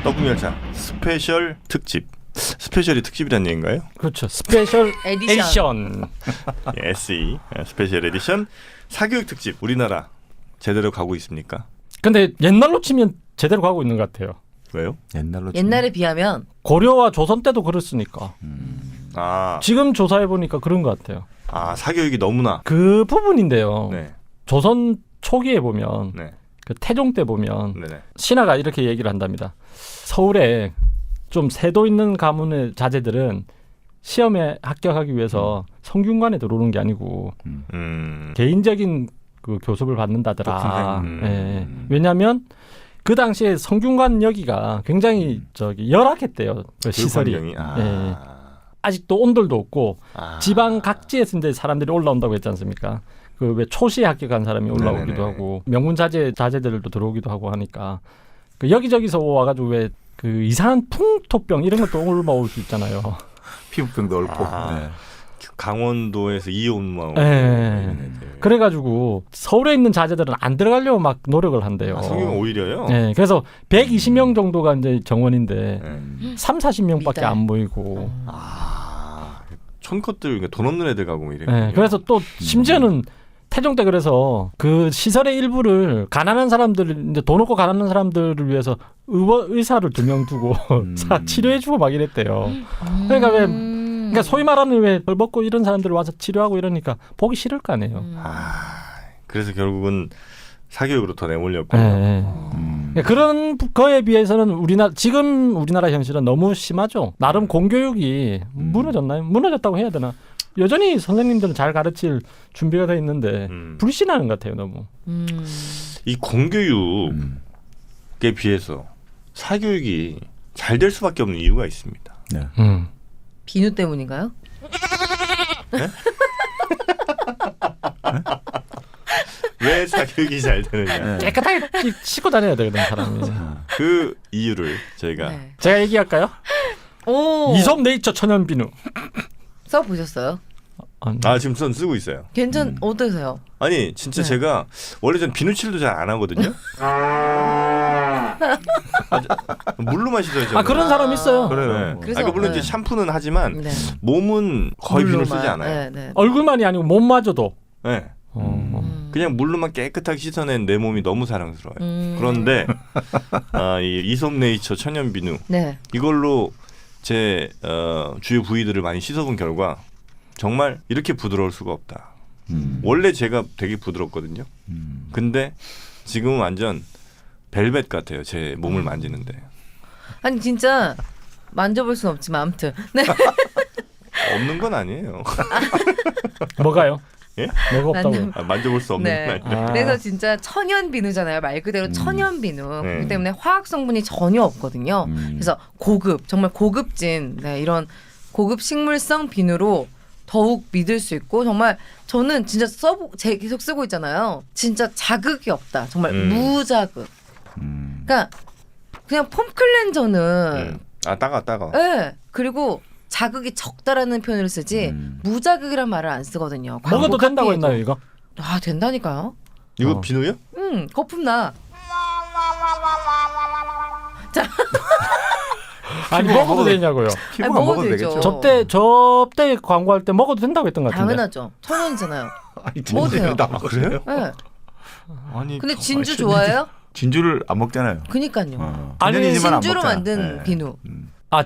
떡국열차 스페셜 특집. 스페셜이 특집이란 얘기인가요? 그렇죠. 스페셜 에디션. 에디션. SE 스페셜 에디션 사교육 특집. 우리나라 제대로 가고 있습니까? 근데 옛날로 치면 제대로 가고 있는 것 같아요. 왜요? 옛날에 비하면 고려와 조선 때도 그랬으니까. 아, 지금 조사해 보니까 그런 것 같아요. 사교육이 너무나. 그 부분인데요. 네, 조선 초기에 보면 네, 그 태종 때 보면 네, 네. 신하가 이렇게 얘기를 한답니다. 서울에 좀 세도 있는 가문의 자제들은 시험에 합격하기 위해서 성균관에 들어오는 게 아니고 개인적인 그 교습을 받는다더라. 예. 왜냐하면 그 당시에 성균관 여기가 굉장히 열악했대요. 그 시설이. 환경이. 예. 아직도 온돌도 없고 지방 각지에서 이제 사람들이 올라온다고 했지 않습니까? 그 왜 초시에 합격한 사람이 올라오기도 네네네. 하고 명문 자제들도 들어오기도 하고 하니까 그 여기저기서 와가지고 왜 그 이상한 풍토병 이런 것도 올라올 수 있잖아요. 피부병도 옳고. 네. 강원도에서 이온마을. 예. 그래가지고 서울에 있는 자제들은 안 들어가려고 막 노력을 한대요. 성균관 오히려요. 예. 그래서 120명 정도가 이제 정원인데 네. 3-40명밖에 미달. 안 보이고. 촌것들 그러니까 돈 없는 애들 가고 뭐 이래. 예. 그래서 또 심지어는 태종 때 그래서 그 시설의 일부를 가난한 사람들 이제 돈 없고 가난한 사람들을 위해서 의사를 2명 두고 치료해주고 막 이랬대요. 그러니까 왜 그러니까 소위 말하는 왜 벌벗고 이런 사람들 와서 치료하고 이러니까 보기 싫을 거 아니에요. 그래서 결국은 사교육으로 더 내몰렸고. 예. 그러니까 그런 거에 비해서는 지금 우리나라 현실은 너무 심하죠. 나름 공교육이 무너졌나요? 무너졌다고 해야 되나? 여전히 선생님들은 잘 가르칠 준비가 돼 있는데 불신하는 것 같아요, 너무. 이 공교육에 비해서 사교육이 잘 될 수밖에 없는 이유가 있습니다. 네. 비누 때문인가요? 왜 사교육이 잘 되느냐? 깨끗하게 씻고 다녀야 되거든, 사람이. 그 이유를 저희가 네. 제가 얘기할까요? 오. 이솝 네이처 천연 비누. 써보셨어요? 지금 전 쓰고 있어요. 어떠세요? 아니 진짜 네. 제가 원래 전 비누칠도 잘 안 하거든요. 물로만 씻어요. 저는. 그런 사람 있어요. 그래요. 네. 그래서, 물론 네. 이제 샴푸는 하지만 네. 몸은 거의 비누를 쓰지 물로만. 않아요. 네, 네. 얼굴만이 아니고 몸마저도. 네. 그냥 물로만 깨끗하게 씻어낸 내 몸이 너무 사랑스러워요. 그런데 이 이솝 네이처 천연 비누 네. 이걸로 제 주요 부위들을 많이 씻어본 결과 정말 이렇게 부드러울 수가 없다. 원래 제가 되게 부드럽거든요. 근데 지금은 완전 벨벳 같아요. 제 몸을 만지는데. 아니 진짜 만져볼 수는 없지만 아무튼. 네. 없는 건 아니에요. 뭐가요? 예? 뭐가 없다고요? 만져볼 수 없는 네. 건 아니에요. 그래서 진짜 천연 비누잖아요. 말 그대로 천연 비누. 네. 그렇기 때문에 화학 성분이 전혀 없거든요. 그래서 고급, 정말 고급진 이런 고급 식물성 비누로 더욱 믿을 수 있고 정말 저는 진짜 계속 쓰고 있잖아요. 진짜 자극이 없다. 정말 무자극. 그러니까 그냥 폼 클렌저는 따가. 네. 그리고 자극이 적다라는 표현을 쓰지 무자극이란 말을 안 쓰거든요. 먹어도 된다고 카피에도. 했나요, 이거? 된다니까요. 이거 비누요? 거품 나. 아니 먹어도 되냐고요. 피부가 먹어도 먹어도 되죠. 되겠죠. 저때 광고할 때 먹어도 된다고 했던 것 같은데. 당연하죠. 천연이잖아요. 아니, 뭐 진주를 돼요? 다 먹어요? 네. 아니. 근데 진주 좋아해요? 진주를 안 먹잖아요. 그니까요. 아니, 천연이지만 안 진주로 먹잖아. 만든 네. 비누.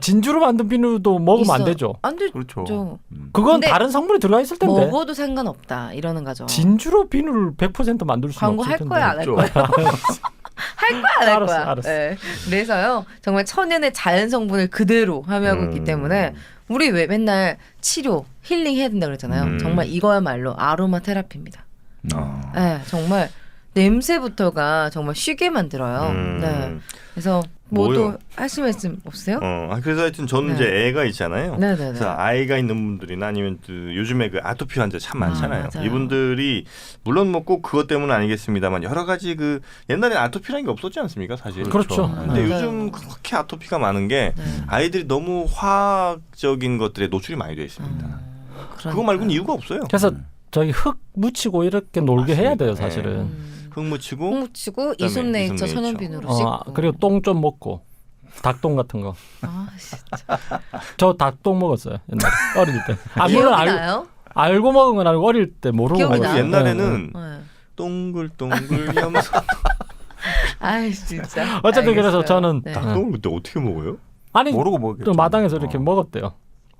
진주로 만든 비누도 먹으면 있어. 안 되죠. 안 되죠. 그렇죠. 그건 근데 다른 성분이 들어가 있을 텐데. 먹어도 상관없다 이러는 거죠. 진주로 비누를 100% 만들 수 광고 없을 할 텐데. 거야 안 할 그렇죠. 거야? 할 거야 안 할 거야? 알았어. 네. 그래서요 정말 천연의 자연 성분을 그대로 함유하고 있기 때문에 우리 왜 맨날 치료 힐링 해야 된다 그랬잖아요. 정말 이거야말로 아로마 테라피입니다. 네, 정말 냄새부터가 정말 쉬게 만들어요. 네. 그래서 모두 뭐요? 하실 말씀 없어요? 그래서 하여튼 저는 네. 이제 애가 있잖아요. 네네네. 그래서 아이가 있는 분들이나 아니면 요즘에 그 아토피 환자 참 많잖아요. 맞아요. 이분들이 물론 뭐 꼭 그것 때문은 아니겠습니다만 여러 가지 옛날에 아토피라는 게 없었지 않습니까, 사실. 그렇죠. 근데 맞아요. 요즘 그렇게 아토피가 많은 게 네. 아이들이 너무 화학적인 것들에 노출이 많이 되어 있습니다. 그거 말고는 이유가 없어요. 그래서 저기 흙 묻히고 이렇게 놀게 해야 돼요, 사실은. 흙 묻히고 흙 묻히고 그다음에 이솝 네이처 이솝 천연 네이처. 비누로 씻고 그리고 똥 좀 먹고. 닭똥 같은 거. 아 진짜. 저 닭똥 먹었어요 옛날에 어릴 때. 아 물론 기억이 나요? 알고 먹은 건 아니고 어릴 때 모르고 기억이 먹었어요. 나요? 옛날에는 네. 동글동글 염소 아이 진짜. 어쨌든 그래서 알겠어요. 저는 네. 닭똥을 그때 어떻게 먹어요? 아니 모르고 먹겠죠. 또 마당에서 이렇게 어. 먹었대요.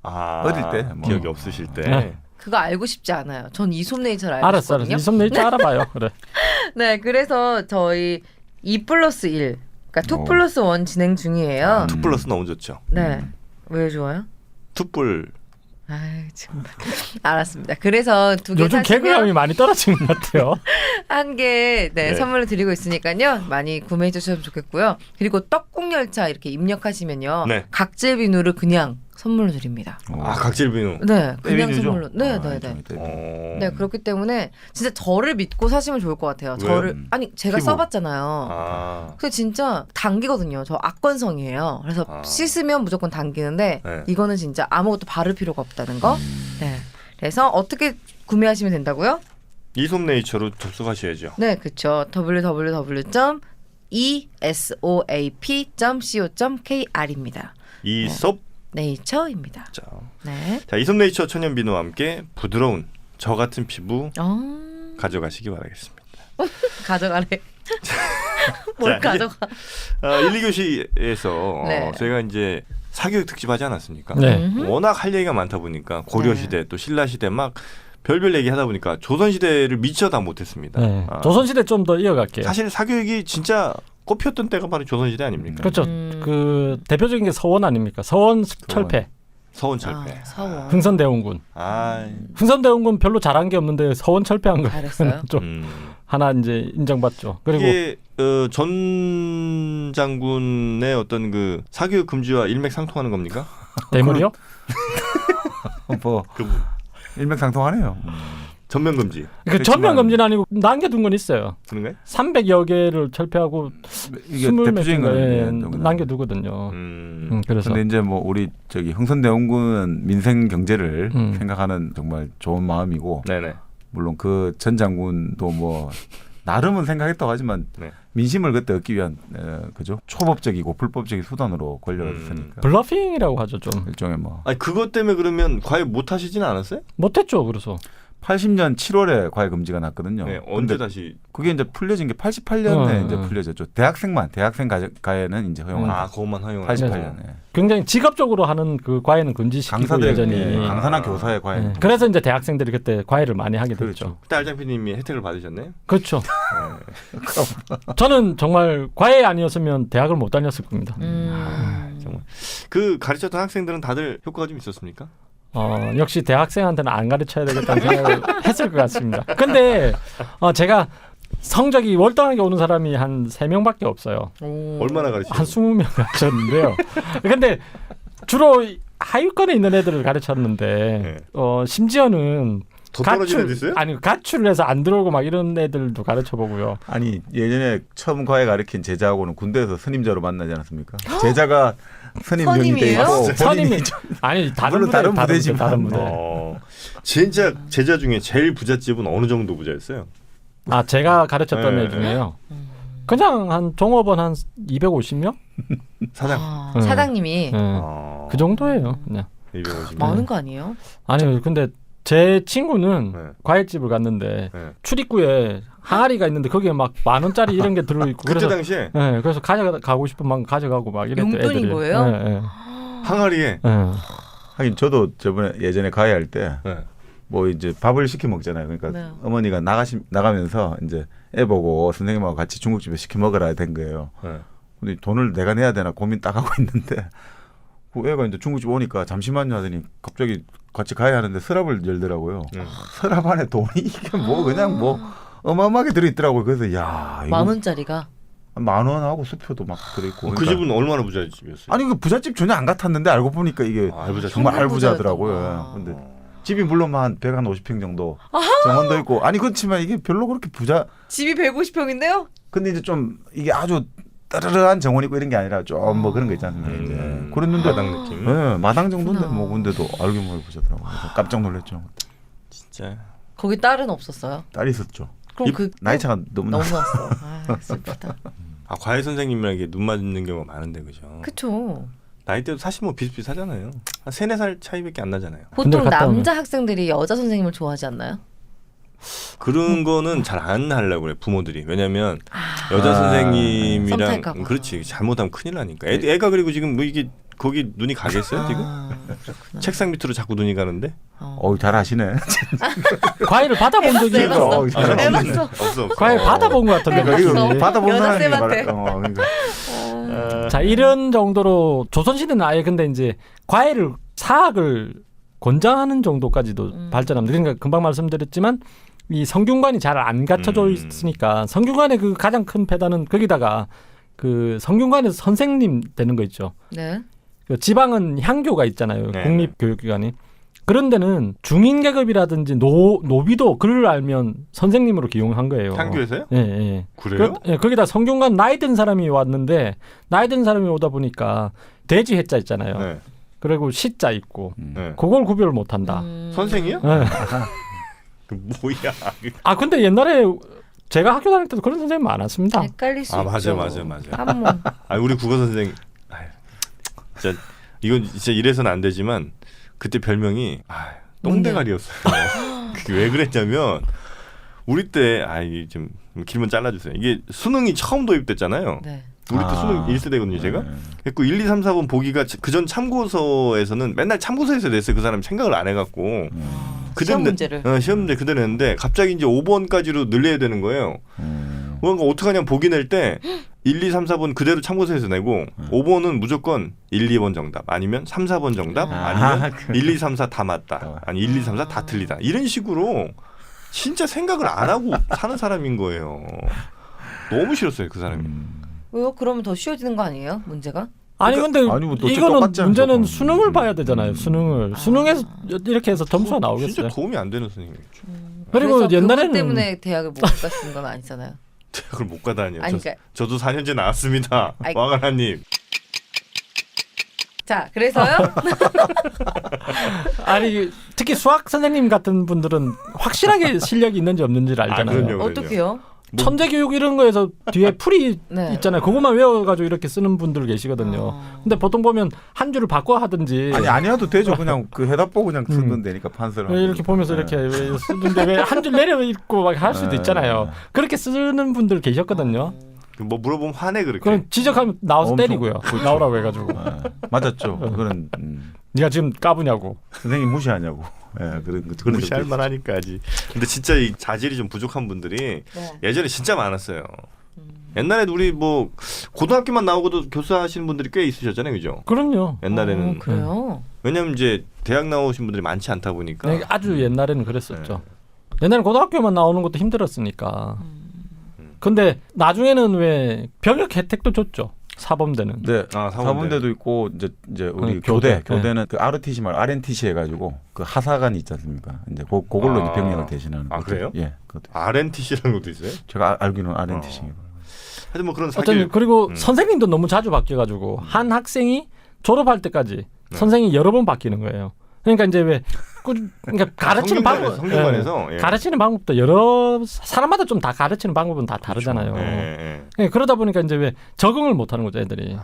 아, 어릴 때, 뭐. 기억이 없으실 때. 네. 그거 알고 싶지 않아요. 전 이솝네이처를 알고 알았어. 싶거든요. 이솜 내일 알아봐요. 그래. 네, 그래서 저희 2+1, 그러니까 2+1 진행 중이에요. 투 플러스 너무 좋죠. 네, 왜 좋아요? 투뿔. 아이 정말 알았습니다. 그래서 두 개 요즘 개그감이 사시면 많이 떨어지는 것 같아요. 한 개 네, 네. 선물을 드리고 있으니까요. 많이 구매해 주셨으면 좋겠고요. 그리고 떡국열차 이렇게 입력하시면요. 네. 각질 비누를 그냥 선물로 드립니다. 아, 각질 비누. 네, 그냥 떼비누죠? 선물로. 네, 아, 네, 네. 일종의 떼비누. 네, 그렇기 때문에 진짜 저를 믿고 사시면 좋을 것 같아요. 왜요? 저를 아니 제가 피부. 써봤잖아요. 아, 근데 진짜 당기거든요. 저 악건성이에요. 그래서 아. 씻으면 무조건 당기는데 네. 이거는 진짜 아무것도 바를 필요가 없다는 거. 네. 그래서 어떻게 구매하시면 된다고요? 이솝네이처로 접속하셔야죠. 네, 그렇죠. www.esoap.co.kr입니다. 이솝. 네이처입니다. 자, 네. 자, 이솝네이처 천연 비누와 함께 부드러운 저 같은 피부 가져가시기 바라겠습니다. 가져가래. 뭘 자, 이제- 가져가? 1, 2교시에서 네. 저희가 이제 사교육 특집하지 않았습니까? 네. 워낙 할 얘기가 많다 보니까 고려 네. 시대 또 신라 시대 막 별별 얘기 하다 보니까 조선 시대를 미처 다 못했습니다. 네. 아, 조선시대 좀 더 이어갈게요. 사실 사교육이 진짜 꽃피웠던 때가 바로 조선 시대 아닙니까? 그렇죠. 그 대표적인 게 서원 아닙니까? 서원 철폐, 서원 철폐. 서원. 흥선대원군. 아, 흥선대원군 별로 잘한 게 없는데 서원 철폐한 거 잘했어요. 좀 하나 이제 인정받죠. 그리고 이게 전 장군의 어떤 그 사교육 금지와 일맥상통하는 겁니까? 대물이요? 뭐 그 일맥상통하네요. 전면 금지. 그 전면 금지는 아니고 남겨둔 건 있어요. 그런가요? 300여 개를 철폐하고 이게 20몇 대표적인 개인가에 거는 남겨두거든요. 그래서 근데 이제 뭐 우리 저기 흥선대원군은 민생 경제를 음. 생각하는 정말 좋은 마음이고 네네. 물론 그 전 장군도 뭐 나름은 생각했다고 하지만 네. 민심을 그때 얻기 위한 그죠 초법적이고 불법적인 수단으로 권력을 음. 쓰니까 블러핑이라고 하죠. 좀 일종의 뭐 아니 그것 때문에 그러면 과외 못 하시지는 않았어요? 못했죠. 그래서 80년 7월에 과외 금지가 났거든요. 네. 언제 근데 다시? 그게 이제 풀려진 게 88년에 이제 어. 풀려졌죠. 대학생 과외는 이제 허용을 아, 그것만 허용하고. 88년에 굉장히 직업적으로 하는 그 과외는 금지시키고 강사들 여전히. 강사나 교사의 과외. 네. 그래서 이제 대학생들이 그때 과외를 많이 하게 됐죠. 그렇죠. 그때 알장피님이 혜택을 받으셨네요. 그렇죠. 저는 정말 과외 아니었으면 대학을 못 다녔을 겁니다. 정말. 그 가르쳤던 학생들은 다들 효과가 좀 있었습니까? 역시 대학생한테는 안 가르쳐야 되겠다는 생각을 했을 것 같습니다. 근데 제가 성적이 월등하게 오는 사람이 한 3명밖에 없어요. 얼마나 가르치셨어요? 한 20명 가르쳤는데요. 근데 주로 하위권에 있는 애들을 가르쳤는데 네. 심지어는 더 떨어진 애도 있어요? 아니 가출을 해서 안 들어오고 막 이런 애들도 가르쳐 보고요. 아니 예전에 처음 과외 가르친 제자하고는 군대에서 선임자로 만나지 않았습니까? 제자가 선임병이 돼 선임이에요? 있고 선임이 본인이 아니 다른 물론 부대 다른 다른 부대지만 부대, 다른 부대. 진짜 제자 중에 제일 부잣집은 어느 정도 부자였어요? 아 제가 가르쳤던 네. 애 중에요. 그냥 한 종업원 한 250명? 사장. 네. 사장님이 네. 그 정도예요. 그냥. 250. 많은 거 아니에요? 아니요. 근데 제 친구는 네. 과일집을 갔는데 네. 출입구에 항아리가 있는데 거기에 막 10,000원짜리 이런 게 들어 있고 그때 그래서 당시에 네, 그래서 가져가고 싶은 만큼 가져가고 막 이랬던 용돈인 애들이. 거예요? 네, 네. 항아리에 네. 하긴 저도 저번에 예전에 과외할 때 네. 뭐 이제 밥을 시켜 먹잖아요. 그러니까 네. 어머니가 나가면서 이제 애 보고 선생님하고 같이 중국집에 시켜 먹으라 된 거예요. 네. 근데 돈을 내가 내야 되나 고민 딱 하고 있는데 그 애가 이제 중국집 오니까 잠시만요 하더니 갑자기 같이 가야 하는데 서랍을 열더라고요. 서랍 안에 돈이 이게 뭐 그냥 뭐 어마어마하게 들어있더라고요. 그래서 야 이거 10,000원짜리가 10,000원하고 수표도 막 들어있고. 그 그러니까 집은 얼마나 부잣집이었어요? 아니 그 부잣집 전혀 안 같았는데 알고 보니까 이게 알부자 정말 정말 알부자더라고요. 부자였던 근데 거야. 집이 물론 한 150평 정도 정원도 있고 아니 그렇지만 이게 별로 그렇게 부자. 집이 150평인데요? 근데 이제 좀 이게 아주 따르르한 정원이고 이런 게 아니라 좀 뭐 그런 거 있지 않습니까? 이제 그랬는데 마당 느낌. 네, 마당 정도인데 그렇구나. 뭐 근데도 알게 모르게 부자더라고요. 그래서 깜짝 놀랐죠. 진짜. 거기 딸은 없었어요? 딸이 있었죠. 그럼 그 나이 차가 너무 너무 나. 났어. 아, 슬프다. 아 과외 선생님이랑 눈 맞는 경우가 많은데 그죠? 그쵸. 나이대도 사실 뭐 비슷비슷하잖아요. 한 3-4살 차이밖에 안 나잖아요. 보통 갔다 오면. 남자 학생들이 여자 선생님을 좋아하지 않나요? 그런 거는 잘 안 하려고 그래 부모들이. 왜냐면 여자 선생님이랑 썸 탈까 봐. 그렇지 잘못하면 큰일 나니까. 애가 그리고 지금 뭐 이게 거기 눈이 가겠어요 지금? 그렇구나. 책상 밑으로 자꾸 눈이 가는데? 잘 아시네. 과외를 받아본 적이 해봤어. 있어. 해봤어. 없어. 과외 받아본 것 같은데. 해봤어. 확실히. 받아본 여자 사람이 쌤한테. 그러니까. 자 이런 정도로 조선시대는 아예 근데 이제 과외를 사학을 권장하는 정도까지도 발전합니다. 그러니까 금방 말씀드렸지만 이 성균관이 잘 안 갖춰져 있으니까 성균관의 그 가장 큰 폐단은 거기다가 그 성균관에서 선생님 되는 거 있죠. 네. 그 지방은 향교가 있잖아요. 네. 국립교육기관이. 그런 데는 중인 계급이라든지 노비도 글을 알면 선생님으로 기용한 거예요. 향교에서요? 예, 예. 그래요? 거기다 성균관 나이 든 사람이 왔는데 나이 든 사람이 오다 보니까 돼지 해자 있잖아요. 네. 그리고 시자 있고 네. 그걸 구별을 못 한다. 선생이요? 예. 그 뭐야? 아 근데 옛날에 제가 학교 다닐 때도 그런 선생님 많았습니다. 헷갈릴 수 아 있죠. 맞아. 한문. 아 우리 국어 선생. 아유, 진짜 이건 진짜 이래서는 안 되지만 그때 별명이 똥대가리였어요. 그게 왜 그랬냐면 우리 때 이게 좀 길면 잘라주세요. 이게 수능이 처음 도입됐잖아요. 네. 우리 때 수능 1세대거든요, 제가. 그래서 1, 2, 3, 4번 보기가 그전 참고서에서는 맨날 참고서에서 냈어요. 그 사람이 생각을 안 해갖고. 시험 문제를. 시험 문제 그대로 냈는데 갑자기 이제 5번까지로 늘려야 되는 거예요. 뭔가 어떡하냐면 보기 낼 때 1, 2, 3, 4번 그대로 참고서에서 내고 5번은 무조건 1, 2번 정답 아니면 3, 4번 정답 아니면 1, 2, 3, 4 다 맞다 아니 1, 2, 3, 4 다 틀리다 이런 식으로 진짜 생각을 안 하고 사는 사람인 거예요. 너무 싫었어요 그 사람이. 왜요? 그러면 더 쉬워지는 거 아니에요? 문제가? 아니 근데 아니, 뭐 어째 이거는 똑같지 않죠, 문제는 그건. 수능을 봐야 되잖아요. 수능에서 이렇게 해서 점수가 나오겠어요. 진짜 도움이 안 되는 선생님이죠. 그리고 그래서 옛날에는 그것 때문에 대학을 못 갔는 건 아니잖아요. 그걸 못 가다니요. 아니, 그러니까. 저도 4년제 나왔습니다. 아이. 왕하나님. 자, 그래서요? 아니 특히 수학 선생님 같은 분들은 확실하게 실력이 있는지 없는지를 알잖아요. 그럼요. 어떻게요? 천재 교육 이런 거에서 뒤에 풀이 네. 있잖아요. 그것만 외워가지고 이렇게 쓰는 분들 계시거든요. 근데 보통 보면 한 줄을 바꿔 하든지 아니어도 되죠. 그냥 그 해답 보고 그냥 쓰면 되니까 판서를. 왜 이렇게 보면서 이렇게 왜 쓰는데 왜 한 줄 내려 읽고 막 할 수도 있잖아요. 그렇게 쓰는 분들 계셨거든요. 뭐 물어보면 화내 그렇게. 그럼 지적하면 나와서 엄청, 때리고요. 그렇죠. 나오라고 해가지고. 맞았죠. 그런 네가 지금 까부냐고. 선생님 무시하냐고. 그런 무시할 적도 만하니까 아직. 근데 진짜 이 자질이 좀 부족한 분들이 네. 예전에 진짜 많았어요. 옛날에도 우리 뭐 고등학교만 나오고도 교사하시는 분들이 꽤 있으셨잖아요, 그죠? 그럼요. 옛날에는 그래요? 왜냐면 이제 대학 나오신 분들이 많지 않다 보니까. 네, 아주 옛날에는 그랬었죠. 옛날에 고등학교만 나오는 것도 힘들었으니까. 근데 나중에는 왜 병역 혜택도 줬죠. 사범대는. 네, 사범대. 사범대도 있고 이제 우리 교대. 교대는 그 ROTC 말 RNTC 해가지고 그 하사관이 있지 않습니까? 이제 그걸로 이제 병력을 대신하는. 아, 것도. 그래요? 예, 그것도. RNTC라는 것도 있어요? 제가 알기로는 RNTC. 하여튼 뭐 그런 어떤 사기. 그리고 선생님도 너무 자주 바뀌어가지고 한 학생이 졸업할 때까지 선생이 여러 번 바뀌는 거예요. 그러니까 이제 왜 그러니까 가르치는 방법, 성균관에서 예. 가르치는 방법도 여러 사람마다 좀 다 가르치는 방법은 다 다르잖아요. 예, 예. 예, 그러다 보니까 이제 왜 적응을 못하는 거죠, 애들이.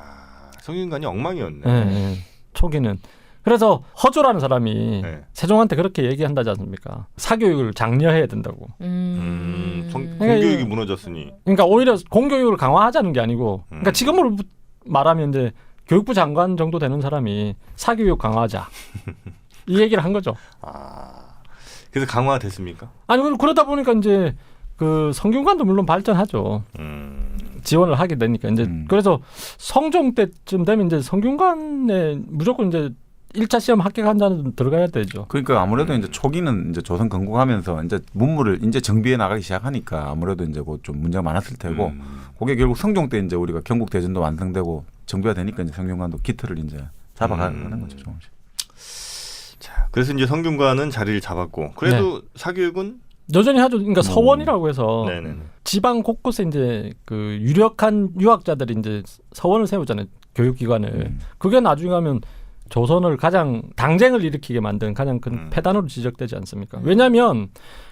성균관이 엉망이었네. 예, 예, 초기는. 그래서 허조라는 사람이 네. 세종한테 그렇게 얘기한다지 않습니까? 사교육을 장려해야 된다고. 공교육이 무너졌으니. 그러니까 오히려 공교육을 강화하자는 게 아니고, 그러니까 지금으로 말하면 이제 교육부 장관 정도 되는 사람이 사교육 강화하자 이 얘기를 한 거죠. 그래서 강화됐습니까? 아니 그러다 보니까 이제 그 성균관도 물론 발전하죠. 지원을 하게 되니까 이제 그래서 성종 때쯤 되면 이제 성균관에 무조건 이제 1차 시험 합격한다는 들어가야 되죠. 그러니까 아무래도 이제 초기는 이제 조선 건국하면서 이제 문물을 이제 정비해 나가기 시작하니까 아무래도 이제 좀 문제가 많았을 테고 그게 결국 성종 때 이제 우리가 경국 대전도 완성되고 정비가 되니까 이제 성균관도 기틀을 이제 잡아가는 거죠, 조금씩. 자, 그래서 이제 성균관은 자리를 잡았고 그래도 사교육은 여전히 하죠. 그러니까 서원이라고 해서 네네. 지방 곳곳에 이제 그 유력한 유학자들이 이제 서원을 세우잖아요. 교육기관을. 그게 나중에 가면 조선을 가장 당쟁을 일으키게 만든 가장 큰 패단으로 지적되지 않습니까? 왜냐하면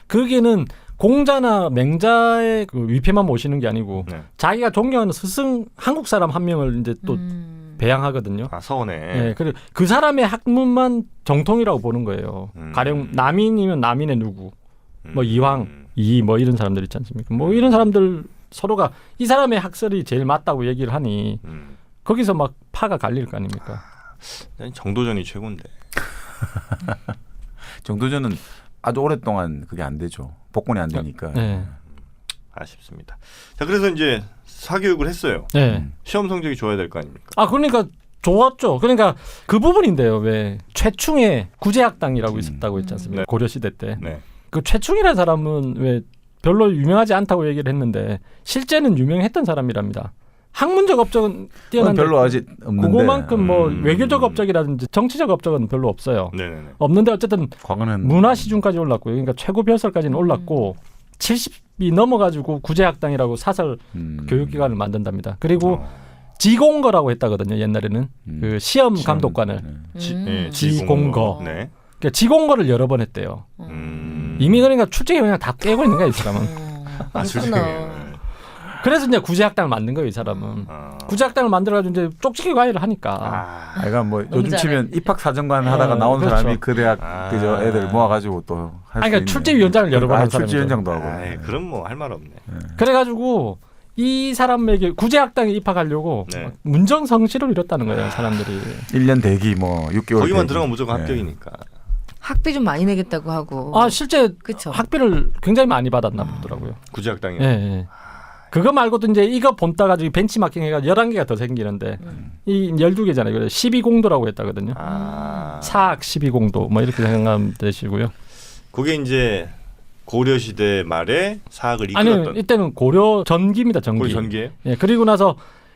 거기는 공자나 맹자의 그 위패만 모시는 게 아니고 네. 자기가 존경하는 스승 한국 사람 한 명을 이제 또 배양하거든요. 아 서원에. 네, 그리고 그 사람의 학문만 정통이라고 보는 거예요. 가령 남인이면 남인의 누구, 뭐 이황, 이 뭐 이런 사람들 있지 않습니까? 뭐 이런 사람들 서로가 이 사람의 학설이 제일 맞다고 얘기를 하니 거기서 막 파가 갈릴 거 아닙니까? 정도전이 최고인데. 정도전은 아주 오랫동안 그게 안 되죠. 복권이 안 되니까. 네. 아쉽습니다. 자 그래서 이제 사교육을 했어요. 네. 시험 성적이 좋아야 될 거 아닙니까? 아 그러니까 좋았죠. 그러니까 그 부분인데요. 왜 최충의 구제학당이라고 있었다고 했지 않습니까? 네. 고려 시대 때. 네. 그 최충이라는 사람은 왜 별로 유명하지 않다고 얘기를 했는데 실제는 유명했던 사람이랍니다. 학문적 업적은 뛰어난데 별로 아직 없는데. 그거만큼 뭐 외교적 업적이라든지 정치적 업적은 별로 없어요. 네네네. 없는데 어쨌든 과거는 문화 시중까지 올랐고요. 그러니까 최고 별설까지는 올랐고 70이 넘어가지고 구제학당이라고 사설 교육기관을 만든답니다. 그리고 지공거라고 했다거든요. 옛날에는 그 시험 감독관을 지공거. 네. 그러니까 지공거를 여러 번 했대요. 이미 그러니까 출제기 그냥 다 깨고 있는 거야 이 사람은. 아, 그렇구나. 그래서 이제 구제학당을 만든 거예요 이 사람은. 구제학당을 만들어가지고 이제 쪽지기 과외를 하니까. 그러니까 뭐 요즘 잘해. 치면 입학사정관 하다가 나온 그렇죠. 사람이 그 대학 그저 애들 모아가지고 또 할 수 그러니까 있는. 출제위원장을 여러 번 한 사람이죠. 출제위원장도 하고. 아이, 그럼 뭐 할 말 없네. 그래가지고 이 사람에게 구제학당에 입학하려고 네. 막 문정성시를 이뤘다는 거예요 사람들이. 1년 대기 뭐 6개월 거기만 대기. 들어가면 무조건 네. 합격이니까. 학비 좀 많이 내겠다고 하고. 아 실제 그쵸. 학비를 굉장히 많이 받았나 보더라고요. 구제학당이. 예, 예. 그거 말고도 이제 이거 본따 가지고 벤치마킹 해가지고 11개가 더 생기는데 이 12개잖아요. 그래서 12공도라고 했다거든요. 사학 12공도 뭐 이렇게 생각하면 되시고요. 그게 이제 고려 시대 말에 사학을 아니 이끌었던. 이때는 고려 전기입니다. 전기. 고려 전기예요? 예, 그리고 나서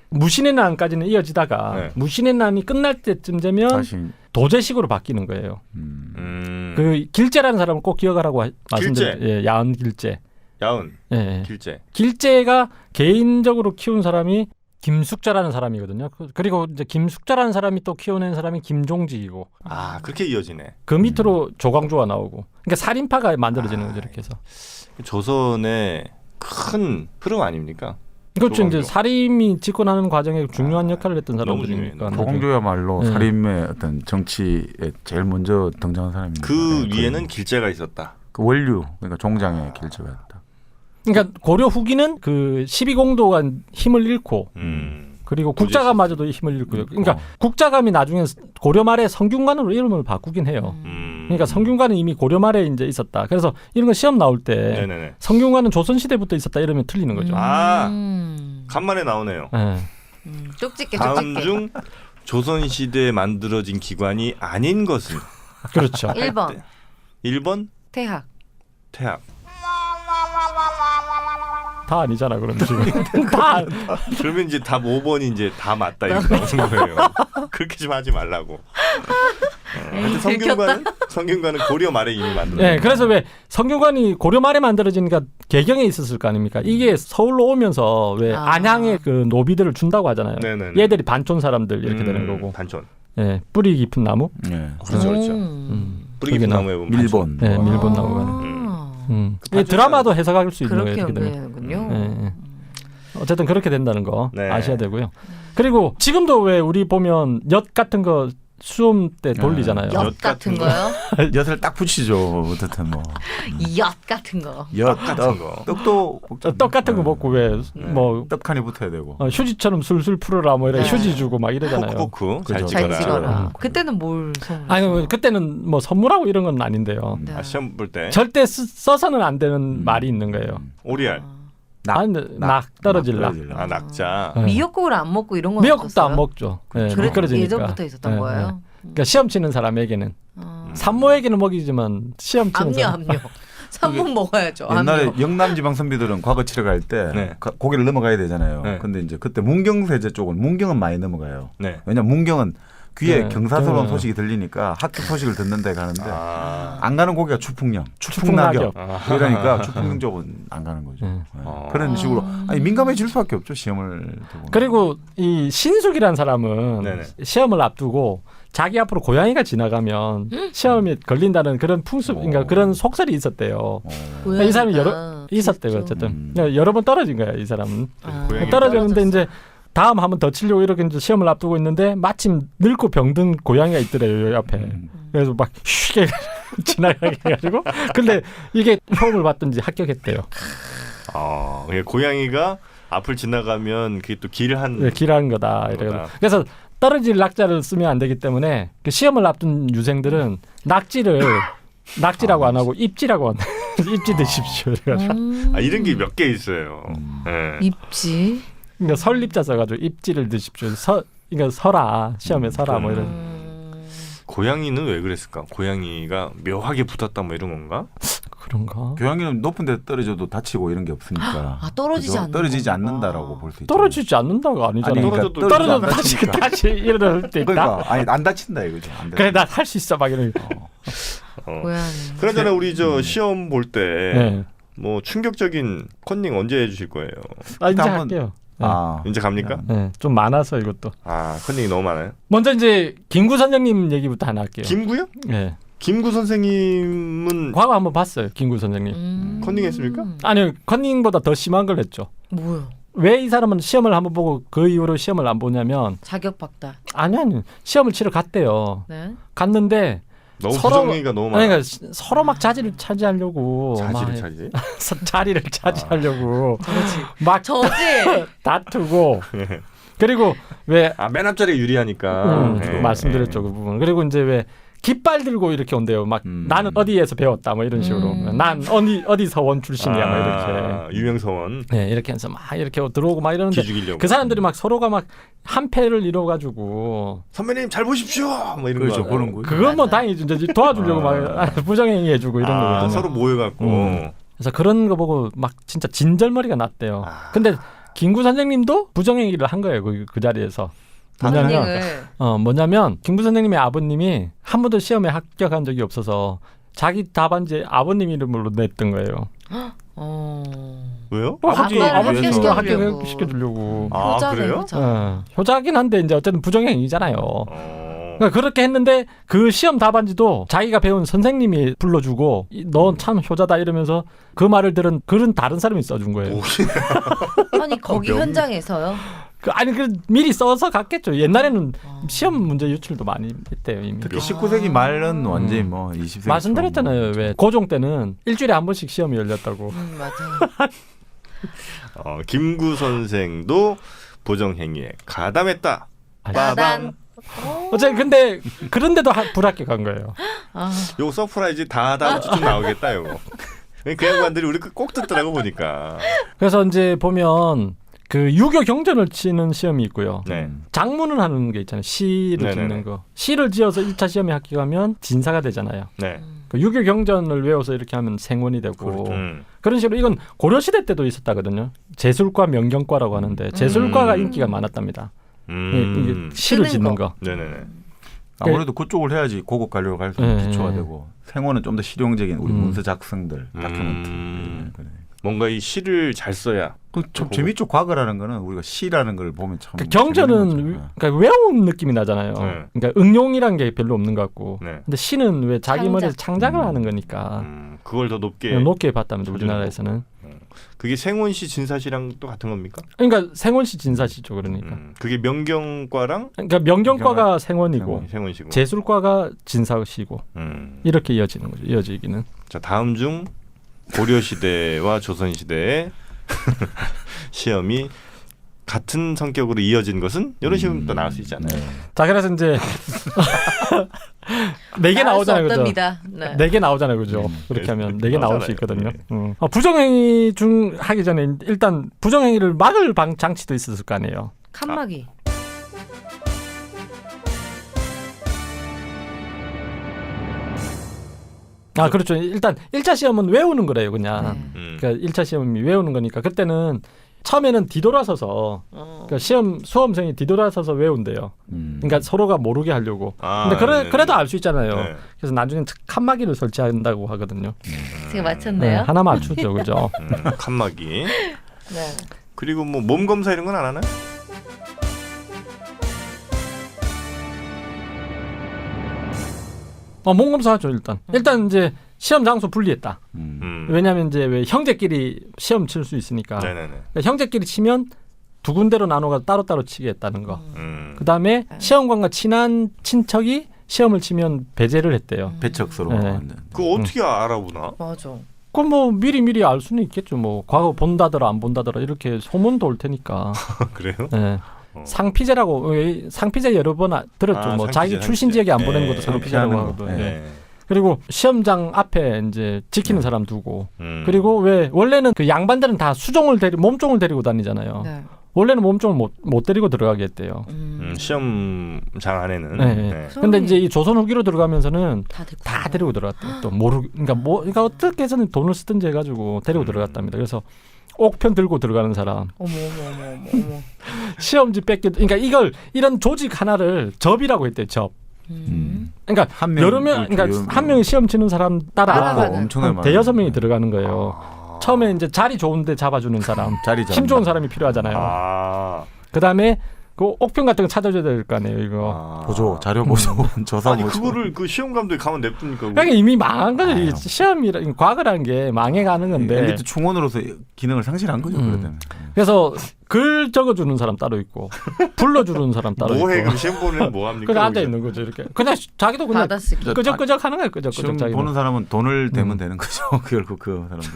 무신의 난까지는 이어지다가 네. 무신의 난이 끝날 때쯤 되면 다시 도제식으로 바뀌는 거예요. 음. 그 길제라는 사람을 꼭 기억하라고 말씀드려요. 길제. 예, 야은 길제. 야은. 예, 예. 길제. 길제가 개인적으로 키운 사람이 김숙자라는 사람이거든요. 그리고 이제 김숙자라는 사람이 또 키워낸 사람이 김종직이고 아 그렇게 이어지네. 그 밑으로 조광조가 나오고. 그러니까 살인파가 만들어지는 거죠 이렇게 해서. 조선의 큰 흐름 아닙니까? 그렇죠. 이제 조광조. 살인이 집권하는 과정에 중요한 역할을 했던 너무 사람들이니까. 조광조야말로 네. 살인의 어떤 정치에 제일 먼저 등장한 사람입니다. 그 네, 위에는 길제가 있었다. 그 원류 그러니까 종장의 길제였다. 그러니까 고려 후기는 그 12공도가 힘을 잃고 그리고 국자감마저도 힘을 잃고요. 그러니까 국자감이 나중에 고려 말에 성균관으로 이름을 바꾸긴 해요. 그러니까 성균관은 이미 고려 말에 이제 있었다. 그래서 이런 거 시험 나올 때 네네네. 성균관은 조선 시대부터 있었다 이러면 틀리는 거죠. 아 간만에 나오네요. 예. 쪽집게 다음 쪽집게. 중 조선 시대에 만들어진 기관이 아닌 것은 그렇죠. 1번 1번 태학. 태학. 다 아니잖아 그럼 지금. 다. 그러면 이제 답 5번이 이제 다 맞다 이거 나오는 거예요. 그렇게 좀 하지 말라고. 하여튼 성균관은 고려 말에 이미 만들어진. 네, 그래서 왜 성균관이 고려 말에 만들어지니까 개경에 있었을 거 아닙니까? 이게 서울로 오면서 왜 안양의 그 노비들을 준다고 하잖아요. 네네네. 얘들이 반촌 사람들 이렇게 되는 거고. 반촌. 예, 뿌리 깊은 나무. 네. 그렇죠, 그렇죠. 뿌리 깊은 거기나. 나무에 보면 밀본. 네, 뭐. 밀본 나무가. 이 드라마도 해석할 수 있는 거예요. 그렇게 이렇게 되면. 연구하는군요. 예, 예. 어쨌든 그렇게 된다는 거 네. 아셔야 되고요. 그리고 지금도 왜 우리 보면 엿 같은 거 수험 때 돌리잖아요. 엿 같은 거요? 엿을 딱 붙이죠. 어쨌든 뭐. 엿 같은 거. 엿 같은 거. 떡도 떡 같은 거 먹고 왜 뭐 떡하니 붙어야 되고. 휴지처럼 술술 풀어라 뭐 이래 네. 휴지 주고 막 이러잖아요. 포크 잘 그죠. 잘 찍어라. 찍어라. 그때는 뭘 선물? 아니 그때는 뭐 선물하고 이런 건 아닌데요. 네. 아, 시험 볼 때 절대 써서는 안 되는 말이 있는 거예요. 오리알. 낙 떨어질 낙. 아 낙자. 네. 미역국을 안 먹고 이런 건 미역국도 없었어요? 안 먹죠. 네, 그래, 미끄러지니까. 예전부터 있었던 네, 거예요. 네. 그러니까 시험 치는 사람에게는 산모에게는 먹이지만 시험 치는 압류 사람. 압류. 3번 먹어야죠. 옛날에 압류. 영남 지방 선비들은 과거 치러 갈 때 네. 고개를 넘어가야 되잖아요. 네. 근데 이제 그때 문경세제 쪽은 문경은 많이 넘어가요. 네. 왜냐면 문경은 귀에 네. 경사스러운 네. 소식이 들리니까 학교 소식을 듣는데 가는데 아. 안 가는 고기가 추풍령, 추풍낙엽. 추풍낙엽. 이러니까 추풍령 쪽은 안 가는 거죠. 네. 네. 아. 그런 식으로 아니 민감해질 수밖에 없죠 시험을 두고. 그리고 이 신숙이라는 사람은 네네. 시험을 앞두고 자기 앞으로 고양이가 지나가면 시험에 걸린다는 그런 풍습, 그러니까 그런 속설이 있었대요. 이 사람이 있었대요, 어쨌든. 그러니까 여러 번 떨어진 거야, 이 사람은. 고양이 떨어졌는데 이제 다음 한번 더 치려고 이렇게 이제 시험을 앞두고 있는데 마침 늙고 병든 고양이가 있더래요, 옆에. 그래서 막 쉬게 지나가게 해가지고. 근데 이게 호흡을 받든지 합격했대요. 아, 고양이가 앞을 지나가면 그게 또 길한 네, 길한 거다. 이래가지고. 거다. 그래서 떨어질 낙자를 쓰면 안 되기 때문에 그 시험을 앞둔 유생들은 낙지라고 안 하고 입지라고 한다. 입지 드십시오. 그래가지고. 아, 이런 게 몇 개 있어요. 네. 입지. 그러니까 설립자 써가지고 입지를 드십시오. 그러니까 서라 시험에 서라 뭐 이런. 고양이는 왜 그랬을까? 고양이가 묘하게 붙었다 뭐 이런 건가? 그런가? 교양이는 높은 데 떨어져도 다치고 이런 게 없으니까. 아, 떨어지지 그죠? 않는 떨어지지 건가? 않는다고 볼 수 있죠. 떨어지지 않는다가 아니잖아. 아니, 떨어져도 그러니까 떨어져도 떨어지지 않으니까. 다시 일어날 때 있다. 그러니까 아니 안 다친다 이거죠. 안 그래 다친다. 나 할 수 있어 막 이런. 고양이. 그러잖아 우리 저 시험 볼 때 뭐 네. 충격적인 컨닝 언제 해주실 거예요? 아 이제 한번- 할게요. 네. 아, 이제 갑니까? 네. 좀 많아서 이것도. 아 컨닝이 너무 많아요. 먼저 이제 김구 선생님 얘기부터 하나 할게요. 김구요? 네. 김구 선생님은 과거 한번 봤어요. 김구 선생님. 컨닝했습니까? 아니요. 컨닝보다 더 심한 걸 했죠. 뭐요? 왜 이 사람은 시험을 한번 보고 그 이후로 시험을 안 보냐면 자격 박탈. 아니 시험을 치러 갔대요. 네. 갔는데 너무 서로- 부정행위가 너무 많아. 그러니까 서로 막 자리를 차지하려고 자질을 막 차지. 자리를 차지하려고 막 저지. 다투고 그리고 왜 아맨 앞자리가 유리하니까. 네. 말씀드렸죠 그 부분. 그리고 이제 왜 깃발 들고 이렇게 온대요. 막 나는 어디에서 배웠다 뭐 이런 식으로. 난 어디 서원 출신이야 뭐 이렇게. 유명서원 네 이렇게 해서 막 이렇게 들어오고 막 이러는데 기죽이려고. 그 사람들이 막 서로가 막 한 패를 이뤄가지고 선배님 잘 보십시오. 뭐 이런 그렇죠. 거. 그런 거. 그건 뭐 다행히 이제 도와주려고 막 부정행위 해주고 이런 거거든요. 서로 모여갖고. 그래서 그런 거 보고 막 진짜 진절머리가 났대요. 근데 김구 선생님도 부정행위를 한 거예요 그 자리에서. 뭐냐면 뭐냐면 김구 선생님의 아버님이 한 번도 시험에 합격한 적이 없어서 자기 답안지 아버님 이름으로 냈던 거예요. 왜요? 아빠를 아버지 합격시켜주려고. 합격시켜주려고. 아 그래요? 효자긴 한데 이제 어쨌든 부정행위잖아요. 어. 그러니까 그렇게 했는데 그 시험 답안지도 자기가 배운 선생님이 불러주고 너 참 효자다 이러면서 그 말을 들은 그런 다른 사람이 써준 거예요. 아니 거기 명- 현장에서요? 아니 그 미리 써서 갔겠죠. 옛날에는 시험 문제 유출도 많이 했대요 이미. 특히 19세기 말은 완전히 뭐 20세기 말씀드렸잖아요. 왜 고종 때는 일주일에 한 번씩 시험이 열렸다고. 맞아요. 김구 선생도 부정행위에 가담했다. 나단. 어쨌든 근데 그런데도 불합격한 거예요. 요 서프라이즈 다 다음 주쯤 나오겠다 요거. 그 양반들이 우리 꼭 듣더라고 보니까. 그래서 이제 보면 그 유교 경전을 치는 시험이 있고요. 네. 장문을 하는 게 있잖아요. 시를 네네네. 짓는 거. 시를 지어서 1차 시험에 합격하면 진사가 되잖아요. 네. 그 유교 경전을 외워서 이렇게 하면 생원이 되고 음. 그런 식으로 이건 고려 시대 때도 있었다거든요. 제술과 명경과라고 하는데 제술과가 인기가 많았답니다. 이게 시를 쓰는 짓는 거. 거. 네네네. 아무래도 그쪽을 해야지 고급 관료가 갈 수 네. 있는 기초가 되고 생원은 좀 더 실용적인 우리 문서 작성들 다큐멘트 그래. 뭔가 이 시를 잘 써야. 좀 재밌죠. 과거라는 거는 우리가 시라는 걸 보면 참 그 경전은 재밌는 거죠. 그러니까 외운 느낌이 나잖아요. 네. 그러니까 응용이란 게 별로 없는 것 같고. 네. 근데 시는 왜 자기 창작. 머리에서 창작을 하는 거니까 그걸 더 높게. 높게 봤다면 조절하고. 우리나라에서는. 그게 생원시 진사시랑 또 같은 겁니까? 그러니까 생원시 진사시죠 그러니까. 그게 명경과랑 그러니까 명경과가 생원이고 생원시고. 제술과가 진사시고 이렇게 이어지는 거죠. 이어지기는. 자 다음 중 고려 시대와 조선 시대의 시험이 같은 성격으로 이어진 것은 이런 시험도 나올 수 있잖아요. 자 그래서 이제 네 개 나오잖아요, 그죠? 네. 네 개 나오잖아요, 그죠? 그렇게 하면 네 개 나올 수 나오잖아요. 있거든요. 부정행위 중 하기 전에 일단 부정행위를 막을 장치도 있었을 거 아니에요. 칸막이. 아 그렇죠. 일단 1차 시험은 외우는 거래요, 그냥. 네. 그러니까 1차 시험이 외우는 거니까 그때는 처음에는 뒤돌아서서 그러니까 시험 수험생이 뒤돌아서서 외운대요. 그러니까 서로가 모르게 하려고. 근데 그래도 알 수 있잖아요. 네. 그래서 나중에 칸막이를 설치한다고 하거든요. 제가 맞췄네요. 하나 맞추죠, 그죠? 칸막이. 네. 그리고 뭐 몸 검사 이런 건 안 하나요? 몸 검사하죠 일단. 일단 이제 시험 장소 분리했다. 왜냐하면 이제 왜 형제끼리 시험 칠 수 있으니까. 네네네. 그러니까 형제끼리 치면 두 군데로 나눠가 따로따로 치게 했다는 거. 음. 그다음에 시험관과 친한 친척이 시험을 치면 배제를 했대요. 배척서로. 네. 그거 어떻게 알아보나? 맞아. 그럼 뭐 미리 알 수는 있겠죠. 뭐 과거 본다더라 안 본다더라 이렇게 소문 돌 테니까. 그래요? 네. 상피제라고 상피제 여러 번 들었죠. 뭐 자기 상피제, 출신 상피제. 지역에 안 보내는 것도 네. 상피제라고 피하는 거. 하거든요. 네. 네. 그리고 시험장 앞에 이제 지키는 사람 두고 그리고 음. 왜 원래는 그 양반들은 다 수종을 몸종을 데리고 다니잖아요. 네. 원래는 몸종을 못 데리고 들어가게 했대요. 시험장 안에는. 네. 네. 근데 이제 이 조선 후기로 들어가면서는 다 다 데리고 들어갔대요. 또 그러니까 어떻게 해서는 돈을 쓰든지 해가지고 데리고 들어갔답니다. 그래서 옥편 들고 들어가는 사람, 어머. 시험지 그러니까 이런 조직 하나를 접이라고 했대요. 접. 그러니까 한 명, 여러 명, 그러니까 한 명이 시험 치는 사람 따라 따라가는. 엄청나게 많아요. 대여섯 명이 들어가는 거예요. 처음에 이제 자리 좋은데 잡아주는 사람, 자리 힘 좋은 사람이 필요하잖아요. 아. 그 다음에 그 옥편 같은 거 찾아줘야 될 거 아니에요, 이거. 보조 자료 보조 조사 아니 보조. 그거를 그 시험 감독이 가만 냅둡니까? 그러니까 이미 망한 거죠. 이게 시험이라 과거라는 게 망해가는 건데. 엘리트 충원으로서 기능을 상실한 거죠. 그러면. 그래서 글 적어주는 사람 따로 있고 불러주는 사람 따로 뭐해 있고. 그럼 시험 보는 뭐 합니까? 그냥 앉아 있는 거죠, 이렇게. 그냥 자기도 그냥 받아쓰기. 끄적끄적 하는 거예요, 시험 끄적끄적 자기는. 보는 사람은 돈을 대면 되는 거죠. 결국 그 사람들.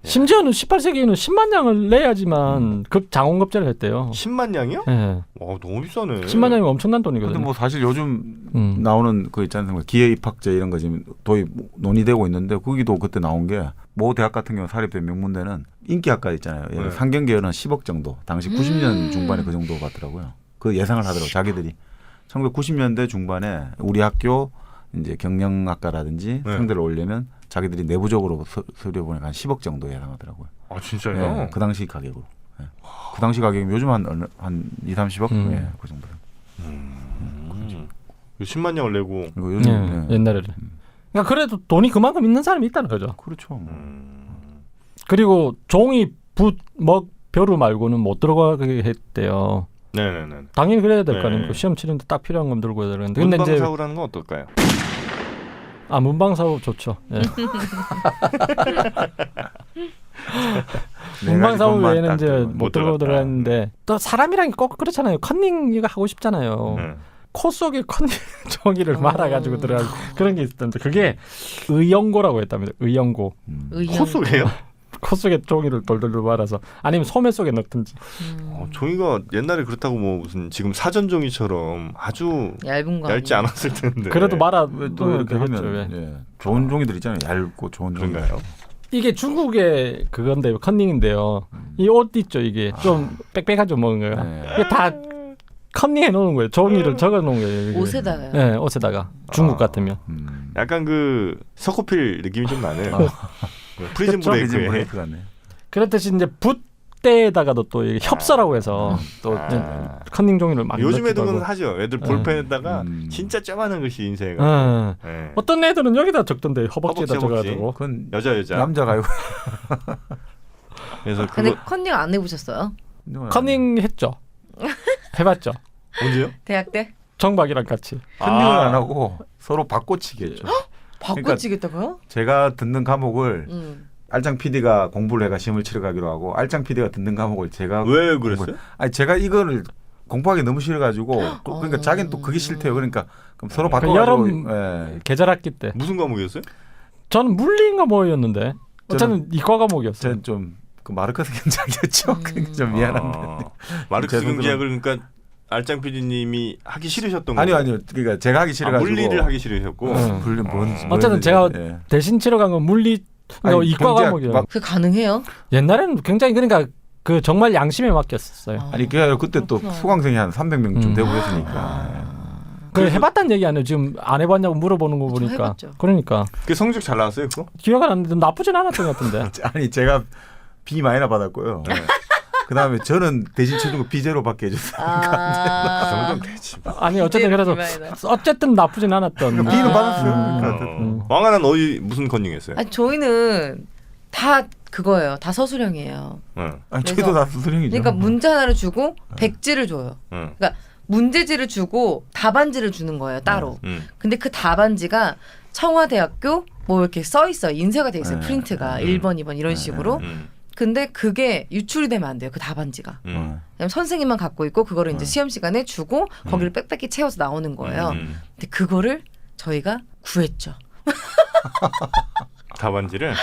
심지어는 18세기에는 10만 양을 내야지만 장원급제를 했대요. 10만 양이요? 예. 와 너무 비싸네. 10만 양이면 엄청난 돈이거든요. 근데 뭐 사실 요즘 음. 나오는 그 있지 않습니까? 기회 입학제 이런 거 지금 도입 논의되고 있는데 거기도 그때 나온 게 모 대학 같은 경우 사립대 명문대는 인기학과 있잖아요. 네. 상경계열은 10억 정도. 당시 90년 중반에 그 정도 같더라고요. 그 예상을 하더라고 자기들이. 1990년대 중반에 우리 학교 이제 경영학과라든지 네. 상대를 올리면 자기들이 내부적으로 서류에 보니까 한 10억 정도 예상하더라고요. 아 진짜요? 네, 그 당시 가격으로. 네. 그 당시 가격이 요즘 한 2, 30억? 네, 그 정도. 10만 양을 내고. 그리고 요즘 예, 옛날에는. 그러니까 그래도 돈이 그만큼 있는 사람이 있다는 거죠. 그렇죠. 뭐. 그리고 종이, 붓, 먹, 벼루 말고는 못 들어가게 했대요. 네네네. 당연히 그래야 될 거 네. 아닙니까? 시험 치는데 딱 필요한 건 들고 해야 되는데. 근데 이제 문방사우라는 건 어떨까요? 문방사우 좋죠. 예. 네 문방사우 가지 외에는 것만 이제 딱 못 들고 들어갔다. 들어갔는데 또 사람이란 게 꼭 그렇잖아요. 컨닝 이거 하고 싶잖아요. 네. 코 속에 컨닝 종이를 말아가지고 들어간 그런 게 있었는데 그게 의연고라고 했답니다. 의연고. 코 속에요? 코 속에 종이를 돌돌 말아서 아니면 소매 속에 넣든지. 종이가 옛날에 그렇다고 뭐 무슨 지금 사전 종이처럼 아주 얇은 거 얇지 아니에요? 않았을 텐데. 그래도 말아 또 이렇게 되겠죠, 하면 왜. 예. 좋은 종이들 있잖아요. 얇고 좋은 종이. 그런가요? 이게 중국의 그건데요. 컨닝인데요. 이 옷 있죠. 이게 좀 빽빽하죠. 뭔가. 네. 이게 다 컨닝해 놓은 거예요. 종이를 적어 놓은 거예요. 이게. 옷에다가요. 네, 옷에다가 중국 같으면. 약간 그 서코필 느낌이 좀 나네요. 프리즌 그렇죠? 프리즌 브레이크에. 브레이크 같네. 그렇듯이 이제 붓대에다가도 또 이게 협서라고 해서 또 컨닝 종이를 막 요즘 넣기도 애들은 하고. 하죠. 애들 볼펜에다가 진짜 쪼만한 글씨 인쇄해가. 어. 네. 어떤 애들은 여기다 적던데 허벅지에다 허벅지, 허벅지. 적어가지고. 그건 여자. 남자가 이거 그래서 근데 그거 컨닝 안 해보셨어요? 컨닝 했죠. 해봤죠. 언제요? 대학 때? 정박이랑 같이. 컨닝을 안 하고 서로 바꿔치기 했죠. 바꿔치겠다고요? 제가 듣는 과목을 응. 알짱 PD가 공부를 해가 시험을 치러 가기로 하고 알짱 PD가 듣는 과목을 제가 왜 그랬어요? 아니 제가 이거를 공부하기 너무 싫어가지고 또 그러니까 자기는 또 그게 싫대요. 그러니까 그럼 서로 그 바꿔가지고 여름 예. 계절 학기 때. 무슨 과목이었어요? 저는 물리인가 뭐였는데. 어쨌든 이과 과목이었어요. 저는 좀그 마르크스 경작이었죠. 그러니까 좀 미안한데. 마르크스 저는 경제학을 그러니까 알짱 PD님이 하기 싫으셨던 거예요? 아니요. 그러니까 제가 하기 싫어가지고 물리를 하기 싫으셨고. 물리 뭔지 어쨌든 제가 예. 대신 치러 간 건 물리 아니, 이과 경제학 과목이요. 막- 그게 가능해요? 옛날에는 굉장히 그러니까 그 정말 양심에 맡겼었어요. 아니 그게 그때 또 그렇구나. 수강생이 한 300명쯤 음. 되고 그랬으니까. 그 해봤다는 얘기 아니에요. 지금 안 해봤냐고 물어보는 거 저 보니까. 해봤죠. 그러니까 그 성적 잘 나왔어요, 그거? 기억 안 나는데 나쁘진 않았던 것 같은데. 아니 제가 B 마이너 받았고요. 그다음에 저는 대신 쳐준 거 비제로 받게 해줬어요. 그 아. 정도는 되지. 뭐. 아니 어쨌든 그래서 어쨌든 나쁘진 않았던. 비는 아. 받았어요. 그러니까 왕아는 어디 무슨 컨닝했어요? 아니 저희는 다 그거예요. 다 서술형이에요. 응. 아니, 그래서- 저희도 다 수술형이죠. 그러니까 문제 하나를 주고 백지를 줘요. 응. 그러니까 문제지를 주고 답안지를 주는 거예요. 따로. 응. 근데 그 답안지가 청와대학교 뭐 이렇게 써 있어요. 인쇄가 돼 있어요. 네. 프린트가 1번, 2번 이런 식으로. 응. 근데 그게 유출이 되면 안 돼요. 그 답안지가. 응. 왜냐면 선생님만 갖고 있고 그거를 이제 시험 시간에 주고 거기를 빽빽히 채워서 나오는 거예요. 근데 그거를 저희가 구했죠. 답안지를.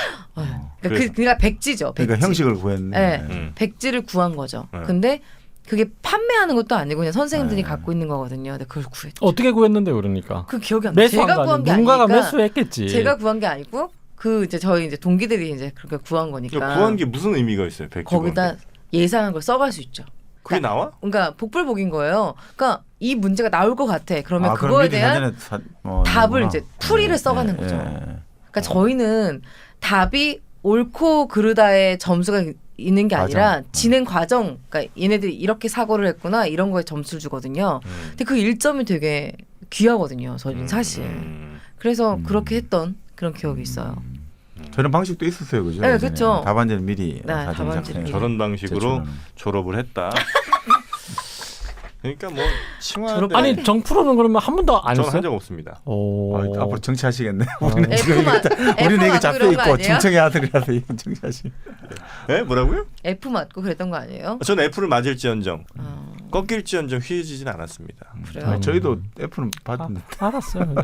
그러니까 백지죠. 백지. 그러니까 형식을 구했네. 네. 응. 백지를 구한 거죠. 네. 근데 그게 판매하는 것도 아니고 그냥 선생님들이 네. 갖고 있는 거거든요. 근데 그걸 구했죠. 어떻게 구했는데 그러니까 그 기억이 안 나요. 매수한 제가 거 구한 아니야? 게 누군가가 아니니까. 매수했겠지. 제가 구한 게 아니고 그 이제 저희 이제 동기들이 이제 그렇게 구한 거니까. 구한 게 무슨 의미가 있어요? 백지 거기다 예상한 걸 써갈 수 있죠. 그게 나와? 그러니까 복불복인 거예요. 그러니까 이 문제가 나올 것 같아. 그러면 그럼 그거에 미리 대한 사전에 답을 내구나. 이제 풀이를 써가는 예, 거죠. 예. 그러니까 저희는 답이 옳고 그르다의 점수가 있는 게 아니라 과정. 진행 과정. 그러니까 얘네들이 이렇게 사고를 했구나 이런 거에 점수를 주거든요. 근데 그 1점이 되게 귀하거든요. 저희는 사실. 그래서 그렇게 했던 그런 기억이 있어요. 저런 방식도 있었어요, 그죠? 네, 예전에. 그쵸. 답안지를 미리 네, 사전 답안지를 작성해서 미리. 저런 방식으로 제출하는. 졸업을 했다. 그러니까 뭐 칭화대 졸업- 아니 정프로는 그러면 한 번도 안 저는 했어요? 한 적 없습니다. 오. 앞으로 정치하시겠네. 우리는 지금 F만 우리는 이거 F 잡혀 맞고 이런 거 있고 아니에요? 중청의 아들이라서 이건 정치하시. 네? 뭐라고요? F 맞고 그랬던 거 아니에요? 저는 F를 맞을지언정 아, 꺾일지언정 휘해지진 않았습니다. 그래요? 저희도 F는 받았는데. 알았어요.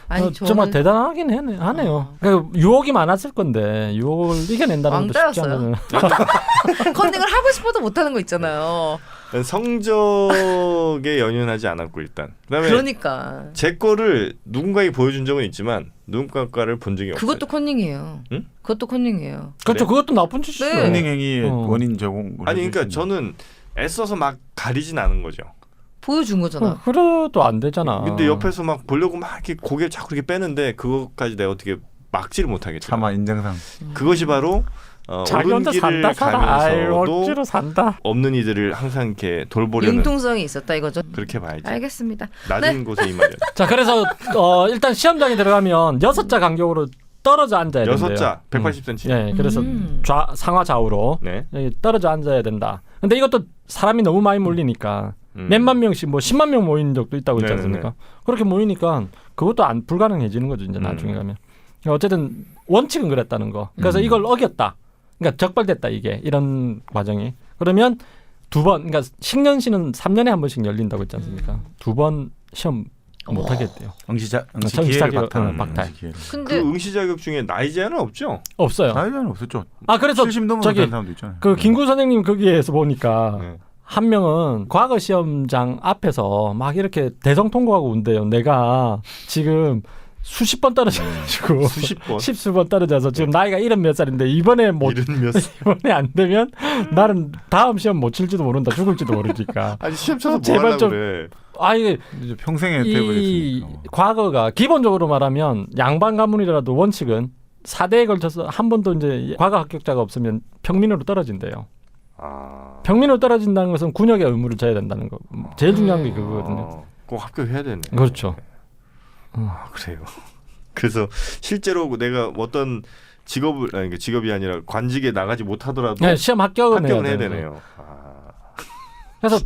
아니 정말 대단하긴 하네요. 그러니까 유혹이 많았을 건데 유혹을 이겨낸다는 것도 쉽지 왕따였어요. 않은. 컨닝을 하고 싶어도 못하는 거 있잖아요. 성적에 연연하지 않았고 일단 그다음에 그러니까 제 거를 누군가에게 보여준 적은 있지만 누군가 거를 본 적이 없어요. 그것도 컨닝이에요. 응? 그것도 컨닝이에요. 그렇죠. 그래? 그것도 나쁜 짓이죠. 네. 컨닝 행위의 어. 원인 제공. 아니 그러니까 저는 애써서 막 가리진 않은 거죠. 보여준 거잖아. 그래도 안 되잖아. 근데 옆에서 막 보려고 막 이렇게 고개를 자꾸 이렇게 빼는데 그것까지 내가 어떻게 막지를 못하겠죠. 차마 인정상. 그것이 바로 자기 혼자 오른 산다 길을 살아. 아이, 가면서도 억지로 산다. 없는 이들을 항상 이렇게 돌보려는 융통성이 있었다 이거죠. 그렇게 봐야지. 알겠습니다. 낮은 곳에 임하려. 자 그래서 일단 시험장에 들어가면 6자 간격으로 떨어져 앉아야 된대요. 6자 180cm. 예, 그래서 음. 상하 좌우로 네. 떨어져 앉아야 된다. 근데 이것도 사람이 너무 많이 몰리니까 몇만 명씩 뭐 10만 명 모인 적도 있다고 있지 네네네. 않습니까? 그렇게 모이니까 그것도 불가능해지는 거죠. 이제 나중에 가면. 어쨌든 원칙은 그랬다는 거. 그래서 이걸 어겼다. 그러니까 적발됐다 이게 이런 과정이. 그러면 두 번, 그러니까 식년시는 3년에 한 번씩 열린다고 했지 않습니까? 두 번 시험 못 하겠대요. 응시 정치 기회를 자격, 박탈하는 박탈. 응시 기회를. 그 근데 응시 자격 중에 나이 제한은 없죠? 없어요. 사회자는 없었죠. 아 그래서 70 넘어서 저기 된 사람도 있잖아요. 그 김구 선생님 거기에서 보니까 네. 한 명은 과거 시험장 앞에서 막 이렇게 대성통곡하고 온대요. 내가 지금 수십 번 떨어져가지고 수십 번. 십수 번 떨어져서 지금 나이가 70몇 살인데 이번에 못 이른 몇 살. 이번에 안 되면 나는 다음 시험 못 칠지도 모른다. 죽을지도 모르니까. 아니 시험 쳐서 뭐 제발 하려고 좀- 그래. 아 이게 이제 평생에 이 돼버렸으니까. 과거가 기본적으로 말하면 양반 가문이라도 원칙은 4대에 걸쳐서 한 번도 이제 과거 합격자가 없으면 평민으로 떨어진대요. 아. 평민으로 떨어진다는 것은 군역의 의무를 져야 된다는 거. 제일 중요한 게 그거거든요. 꼭 합격해야 되네. 그렇죠. 아, 그래요. 그래서 실제로 내가 어떤 직업을 아니 그러니까 직업이 아니라 관직에 나가지 못하더라도 네, 시험 합격은 합격은 해야 해야 돼요. 되네요. 아. 그래서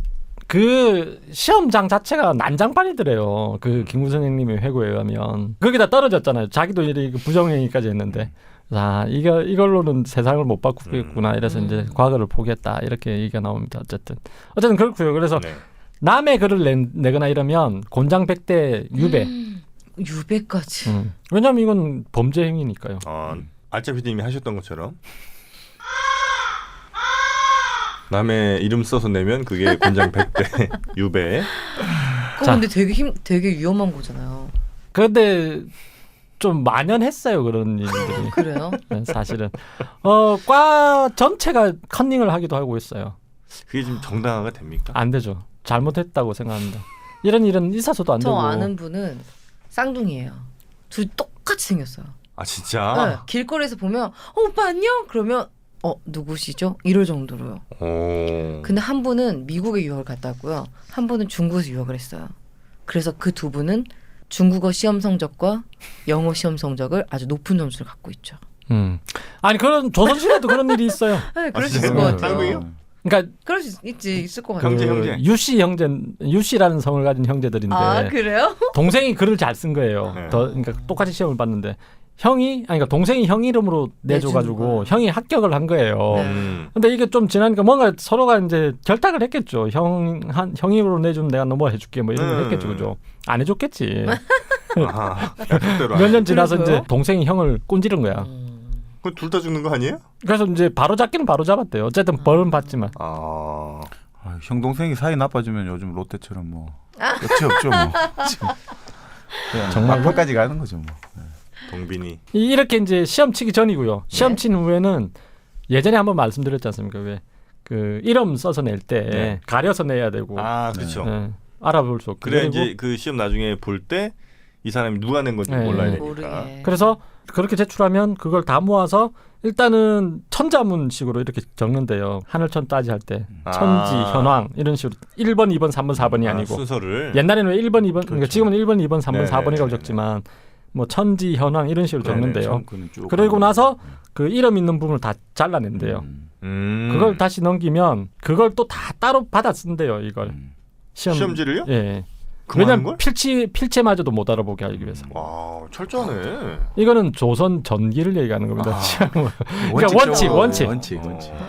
그 시험장 자체가 난장판이더래요. 그 김구 선생님의 회고에 의하면 거기다 떨어졌잖아요. 자기도 이렇게 부정행위까지 했는데, 아 이걸로는 세상을 못 바꾸겠구나. 이래서 이제 과거를 포기했다 이렇게 얘기가 나옵니다. 어쨌든 그렇고요. 그래서 네. 남의 글을 내거나 이러면 곤장백대 유배. 유배까지. 왜냐하면 이건 범죄 행위니까요. 알짜 PD님이 하셨던 것처럼 남의 이름 써서 내면 그게 곤장 100대 유배. 그거 자. 근데 되게 위험한 거잖아요. 그런데 좀 만연했어요 그런 일들이. 그래요? 네, 사실은 과 전체가 컨닝을 하기도 하고 있어요. 그게 지금 정당화가 됩니까? 안 되죠. 잘못했다고 생각합니다. 이런 일은 있어서도 안 저 되고. 아는 분은 쌍둥이에요. 둘 똑같이 생겼어요. 아 진짜? 네, 길거리에서 보면 오빠 안녕? 그러면 누구시죠? 이럴 정도로요. 오. 근데 한 분은 미국에 유학을 갔다 왔고요. 한 분은 중국에서 유학을 했어요. 그래서 그 두 분은 중국어 시험 성적과 영어 시험 성적을 아주 높은 점수를 갖고 있죠. 아니 그런 조선시대도 그런 일이 있어요. 네, 그럴 수 진짜요? 있을 것 같아요. 쌍둥이요? 그러니까 그럴 수 있을 것 그 같아요. 형제. 유씨라는 성을 가진 형제들인데 아 그래요? 동생이 글을 잘 쓴 거예요. 네. 그러니까 똑같이 시험을 봤는데 그러니까 동생이 형 이름으로 내줘가지고 내주는 거예요. 형이 합격을 한 거예요. 네. 근데 이게 좀 지나니까 뭔가 서로가 이제 결탁을 했겠죠. 형 이름으로 내주면 내가 너뭐 해줄게 뭐 이런 거 했겠죠, 그죠? 안 해줬겠지. 아하, 약속대로. 몇 년 지나서 그래서요? 이제 동생이 형을 꼰지른 거야. 그럼 둘 다 죽는 거 아니에요? 그래서 이제 바로 잡기는 바로 잡았대요. 어쨌든 벌은 받지만. 아. 형 동생이 사이 나빠지면 요즘 롯데처럼 뭐 끝이 없죠 뭐. 정말 정말 끝까지 가는 거죠 뭐. 동빈이. 이렇게 이제 시험 치기 전이고요. 시험 네. 친 후에는 예전에 한번 말씀드렸지 않습니까? 왜 그 이름 써서 낼 때 네. 가려서 내야 되고 아, 그렇죠. 예, 알아볼 수 없고. 그래 그리고 이제 그 시험 나중에 볼 때 이 사람이 누가 낸 건지 네. 몰라야 되니까. 모르게. 그래서 그렇게 제출하면 그걸 다 모아서 일단은 천자문식으로 이렇게 적는데요. 하늘천 따지할 때 천지, 아. 현황 이런 식으로 1번, 2번, 3번, 4번이 아니고 순서를. 옛날에는 왜 1번, 2번 그러니까 그렇죠. 지금은 1번, 2번, 3번, 네네네네. 4번이라고 적지만 뭐 천지, 현황 이런 식으로 네네, 적는데요. 그는 쭉 그러고 가는 나서 거죠. 그 이름 있는 부분을 다 잘라낸대요. 그걸 다시 넘기면 그걸 또 다 따로 받아 쓴대요. 이걸 시험지를요? 예. 그만한 왜냐면 걸? 필체마저도 못 알아보게 하기 위해서. 와, 철저하네. 이거는 조선 전기를 얘기하는 겁니다. 원칙적으로. 원칙. 원칙.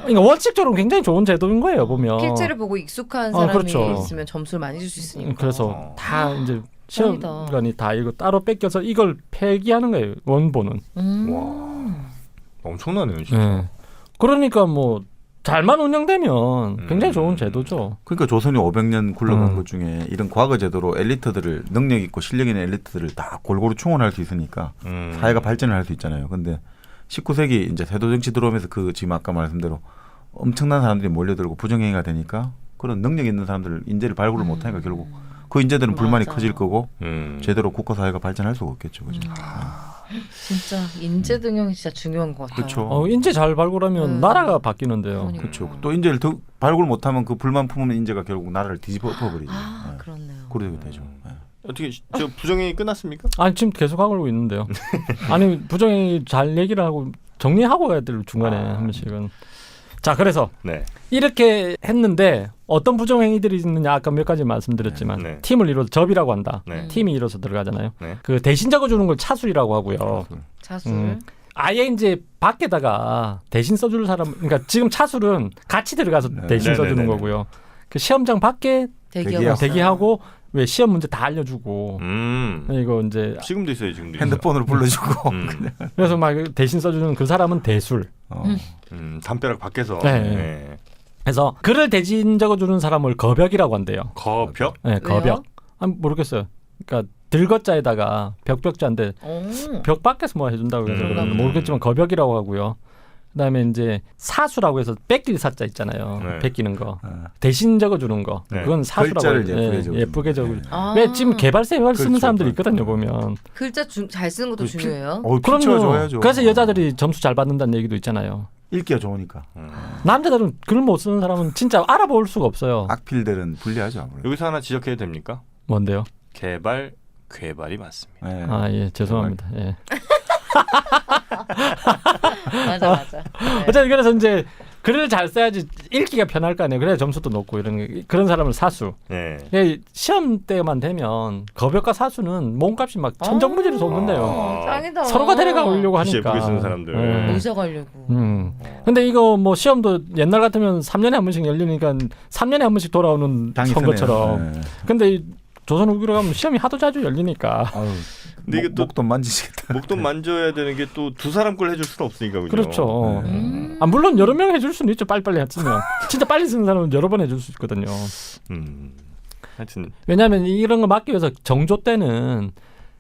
그러니까 원칙적으로 굉장히 좋은 제도인 거예요. 보면. 필체를 보고 익숙한 사람이 그렇죠. 있으면 점수를 많이 줄 수 있으니까. 그래서 다 이제 짱이다. 시험관이 다 이거 따로 뺏겨서 이걸 폐기하는 거예요. 원본은. 엄청나네요, 진짜. 예. 그러니까 뭐 잘만 운영되면 굉장히 좋은 제도죠. 그러니까 조선이 500년 굴러간 음. 것 중에 이런 과거 제도로 엘리트들을 능력 있고 실력 있는 엘리트들을 다 골고루 충원할 수 있으니까 사회가 발전을 할 수 있잖아요. 근데 19세기 이제 세도 정치 들어오면서 그 지금 아까 말씀대로 엄청난 사람들이 몰려들고 부정행위가 되니까 그런 능력 있는 사람들 인재를 발굴을 못하니까 결국 그 인재들은 불만이 맞아. 커질 거고 음. 제대로 국가 사회가 발전할 수가 없겠죠. 그죠? 진짜 인재 등용이 진짜 중요한 것 같아요. 그렇죠. 인재 잘 발굴하면 나라가 바뀌는데요. 그러니까. 그렇죠. 또 인재를 더 발굴 못하면 그 불만 품은 인재가 결국 나라를 뒤집어 엎어버리죠. 아 네. 그렇네요. 그렇게 되죠. 네. 어떻게 저 부정행위 끝났습니까? 아니 지금 계속 하고 있는데요. 아니 부정행위 잘 얘기를 하고 정리하고 가야 될 중간에 한 번씩은. 자 그래서 네. 이렇게 했는데 어떤 부정행위들이 있느냐 아까 몇 가지 말씀드렸지만 네. 팀을 이뤄서 접이라고 한다. 네. 팀이 이뤄서 들어가잖아요. 네. 그 대신 적어주는 걸 차술이라고 하고요. 자술. 아예 이제 밖에다가 대신 써줄 사람, 그러니까 지금 차술은 같이 들어가서 네. 대신 써주는 네네네네. 거고요. 그 시험장 밖에 대기하고 대기하고 왜 시험 문제 다 알려주고 이거 이제 지금도 있어요, 지금도. 핸드폰으로 불러주고. 그래서 막 대신 써주는 그 사람은 대술. 담벼락 밖에서. 네. 네. 그래서 글을 대신 적어주는 사람을 거벽이라고 한대요. 거벽? 네, 거벽. 아, 모르겠어요. 그러니까 들거자에다가 벽벽자인데 오. 벽 밖에서 뭐 해준다고 해서 모르겠지만 거벽이라고 하고요. 그다음에 이제 사수라고 해서 뺏길 사자 있잖아요. 네. 베끼는 거. 대신 적어주는 거. 네. 그건 사수라고 글자를 해요. 예쁘게 적어주는 예쁘게 적어. 네. 아. 왜 지금 개발사에 쓰는 그렇죠. 사람들이 있거든요. 보면. 글자 잘 쓰는 것도 중요해요. 피처가 좋아야죠. 그래서 여자들이 점수 잘 받는다는 얘기도 있잖아요. 읽기가 좋으니까. 남자들은 글 못 쓰는 사람은 진짜 알아볼 수가 없어요. 악필들은 불리하죠. 아무래도. 여기서 하나 지적해도 됩니까? 뭔데요? 개발, 괴발이 맞습니다. 네. 아, 예, 죄송합니다. 예. 맞아. 네. 어쨌든 그래서 이제 글을 잘 써야지 읽기가 편할 거 아니에요. 그래야 점수도 높고 그런 사람을 사수. 네. 예, 시험 때만 되면 거벽과 사수는 몸값이 막 천정부지로 솟는데요. 짱이다. 서로가 데려가려고 글씨 하니까. 예쁘게 쓰는 사람들. 예. 모셔가려고. 근데 이거 뭐 시험도 옛날 같으면 3년에 한 번씩 열리니까 3년에 한 번씩 돌아오는 당이 선거처럼. 서네요. 네. 근데 이 조선 후기로 가면 시험이 하도 자주 열리니까. 아유, 근데 이게 또 목돈 만지시겠다. 목돈 만져야 되는 게 또 두 사람 걸 해줄 수는 없으니까 그죠? 그렇죠. 음. 아, 물론 여러 명 해줄 수는 있죠. 빨리빨리 했으면. 진짜 빨리 쓰는 사람은 여러 번 해줄 수 있거든요. 하여튼 왜냐하면 이런 거 막기 위해서 정조 때는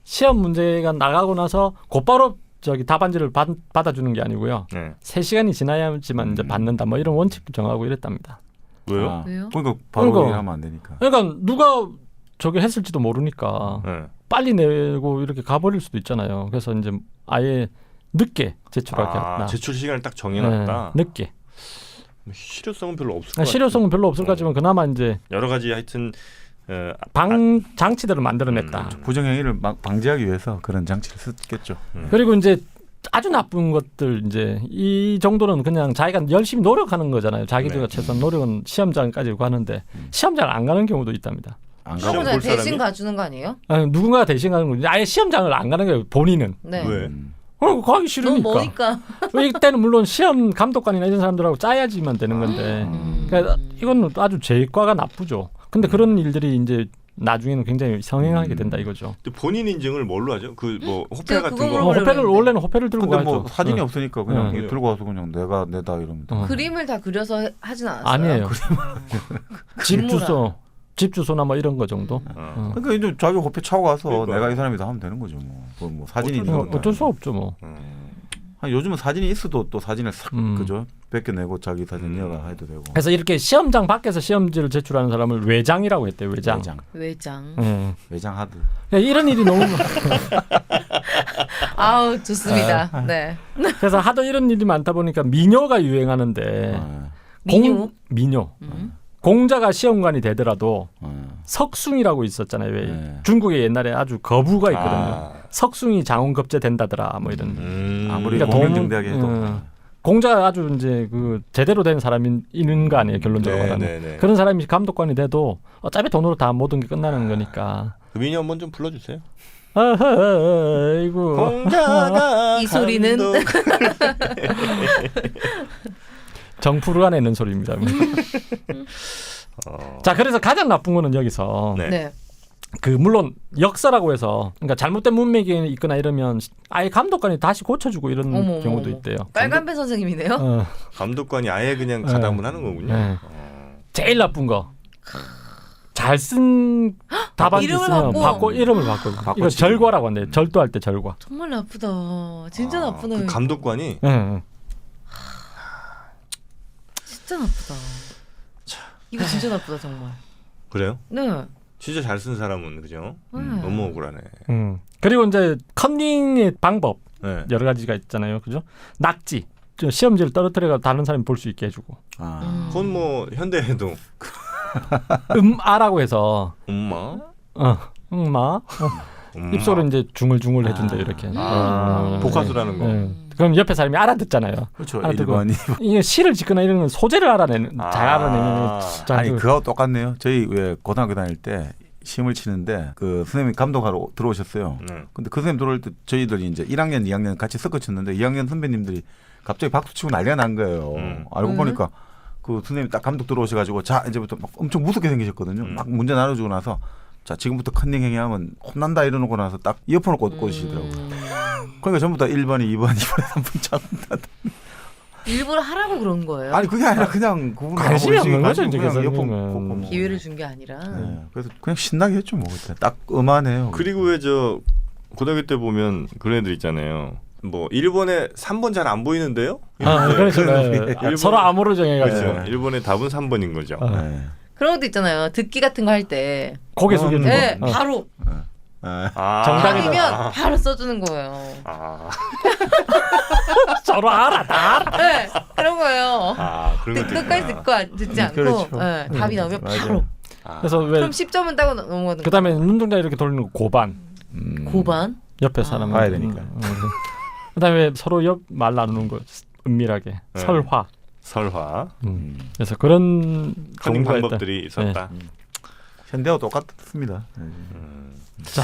시험 문제가 나가고 나서 곧바로 저기 답안지를 받아주는 게 아니고요. 네. 3시간이 지나야지만 이제 받는다. 뭐 이런 원칙도 정하고 이랬답니다. 왜요? 아, 왜요? 그러니까 바로 그러니까. 하면 안 되니까. 그러니까 누가 저기 했을지도 모르니까 네. 빨리 내고 이렇게 가버릴 수도 있잖아요. 그래서 이제 아예 늦게 제출하게 했다. 제출 시간을 딱 정해놨다. 늦게. 실효성은 별로 없을 것 같아요. 실효성은 별로 없을 것 같지만 그나마 이제 여러 가지 하여튼 방 장치들을 만들어냈다. 부정행위를 방지하기 위해서 그런 장치를 썼겠죠. 그리고 이제 아주 나쁜 것들 이제 이 정도는 그냥 자기가 열심히 노력하는 거잖아요. 자기들과 최소한 노력은 시험장까지 가는데 시험장 안 가는 경우도 있답니다. 안 시험 가고 볼 대신 사람이? 가주는 거 아니에요? 아니, 누군가가 대신 가는 거지. 아예 시험장을 안 가는 거예요. 본인은. 네. 왜? 가기 너무 싫으니까. 머니까. 이때는 물론 시험 감독관이나 이런 사람들하고 짜야지만 되는 건데. 그러니까 이건 아주 제과가 나쁘죠. 근데 그런 일들이 이제 나중에는 굉장히 성행하게 된다 이거죠. 근데 본인 인증을 뭘로 하죠? 그 뭐 호패 제가 같은 그거 거. 물어보려고 호패를 그랬는데. 원래는 호패를 들고 근데 가죠. 뭐 사진이 없으니까 그냥 응. 들고 와서 그냥 내다 이러면 돼. 그림을 다 그려서 하진 않았어요. 아니에요. 집 인물아. 주소, 집 주소나 뭐 이런 거 정도. 그러니까 이제 자기 호패 차고 가서 그러니까. 내가 이 사람이다 하면 되는 거죠. 뭐 사진이 있는 것도 어쩔 수 아니고. 없죠 뭐. 아니, 요즘은 사진이 있어도 또 사진을 싹 그죠? 벗겨내고 자기 사진 이어가 해도 되고. 그래서 이렇게 시험장 밖에서 시험지를 제출하는 사람을 외장이라고 했대요. 외장. 외장. 외장 하드. 그러니까 이런 일이 너무 아우 좋습니다. 네. 그래서 하도 이런 일이 많다 보니까 미녀가 유행하는데 민요. 미녀. 공자가 시험관이 되더라도 어. 석숭이라고 있었잖아요. 왜 네. 중국에 옛날에 아주 거부가 있거든요. 석숭이 장원급제 된다더라 뭐 이런. 아무리 그러니까 공명정대하게 해도 공자가 아주 이제 그 제대로 된 사람이 있는 거 아니에요 결론적으로 말하면. 네네네. 그런 사람이 감독관이 돼도 어차피 돈으로 다 모든 게 끝나는 거니까. 그 미녀 한번 좀 불러주세요. 아이고. 공자가 이 소리는 정프루가 내는 소리입니다. 자, 그래서 가장 나쁜 거는 여기서 네. 네. 그 물론 역사라고 해서 그러니까 잘못된 문맥이 있거나 이러면 아예 감독관이 다시 고쳐주고 이런 어머, 경우도 어머. 있대요. 빨간배 선생님이네요. 어, 감독관이 아예 그냥 가담을 하는 거군요. 네. 제일 나쁜 거. 잘 쓴 답안지 이름을 쓰면 바꿔. 이름을 바꿔. 이거 바꿔치기. 절과라고 한대요. 절도할 때 절과. 정말 나쁘다. 진짜 나쁘네. 그 감독관이 응. 진짜 나쁘다. 이거 진짜 나쁘다 정말. 그래요? 네. 진짜 잘 쓴 사람은 그죠? 너무 억울하네. 그리고 이제 컨닝의 방법 네. 여러 가지가 있잖아요. 그죠? 낙지. 저 시험지를 떨어뜨려가 다른 사람이 볼 수 있게 해주고. 그건 뭐 현대에도 아라고 해서 엄마 엄마 입술은 이제 중얼중얼 해준다 이렇게. 복화수라는 거. 그럼 옆에 사람이 알아듣잖아요. 그렇죠. 알아듣고. 일반이. 이게 시를 짓거나 이런 건 소재를 알아내는 잘 알아내는. 아니 그거 똑같네요. 저희 왜 고등학교 다닐 때 시험을 치는데 그 선생님이 감독하러 들어오셨어요. 근데 그 선생님 들어올 때 저희들이 이제 1학년, 2학년 같이 섞어 쳤는데 2학년 선배님들이 갑자기 박수 치고 난리가 난 거예요. 알고 보니까 그 선생님이 딱 감독 들어오셔가지고 자 이제부터 막 엄청 무섭게 생기셨거든요. 막 문제 나눠주고 나서 자 지금부터 컨닝 행위하면 혼난다 이러놓고 나서 딱 이어폰을 꽂으시더라고요. 그러니까 전부 다 1번이 2번, 2번에 3번 잡는다. 일부러 하라고 그런 거예요. 아니 그게 아니라 그냥 그분 관심이 없는 거죠, 이제 그냥 그 이어폰 선생님은. 꽂고 뭐. 기회를 준 게 아니라. 네, 그래서 그냥 신나게 했죠 뭐 그때 딱 음하네요. 그리고 왜 저 고등학교 때 보면 그런 애들 있잖아요. 뭐 일본에 3번 잘 안 보이는데요? 그렇죠. 일본- 서로 암호를 정해가지고 그렇죠. 일본의 답은 3번인 거죠. 네. 그런 것도 있잖아요. 듣기 같은 거 할 때. 고개 숙여주고. 네, 바로 아, 정답이다. 답이면 바로 써주는 거예요. 서로 알아, 다 알아. 네, 그런 거예요. 그런 것도 끝까지 있구나. 듣지 않고 그렇죠. 네, 답이 나오면 맞아요. 바로. 그래서 왜 그럼 10점은 따고 넘어가는 그다음에 눈동자 이렇게 돌리는 거 고반. 고반. 옆에 사람 봐야 되니까. 그다음에 서로 옆 말 나누는 거 은밀하게. 네. 설화. 설화. 그래서 그런 컨닝 경우가 있다. 방법들이 있었다. 현대와 똑같습니다. 자,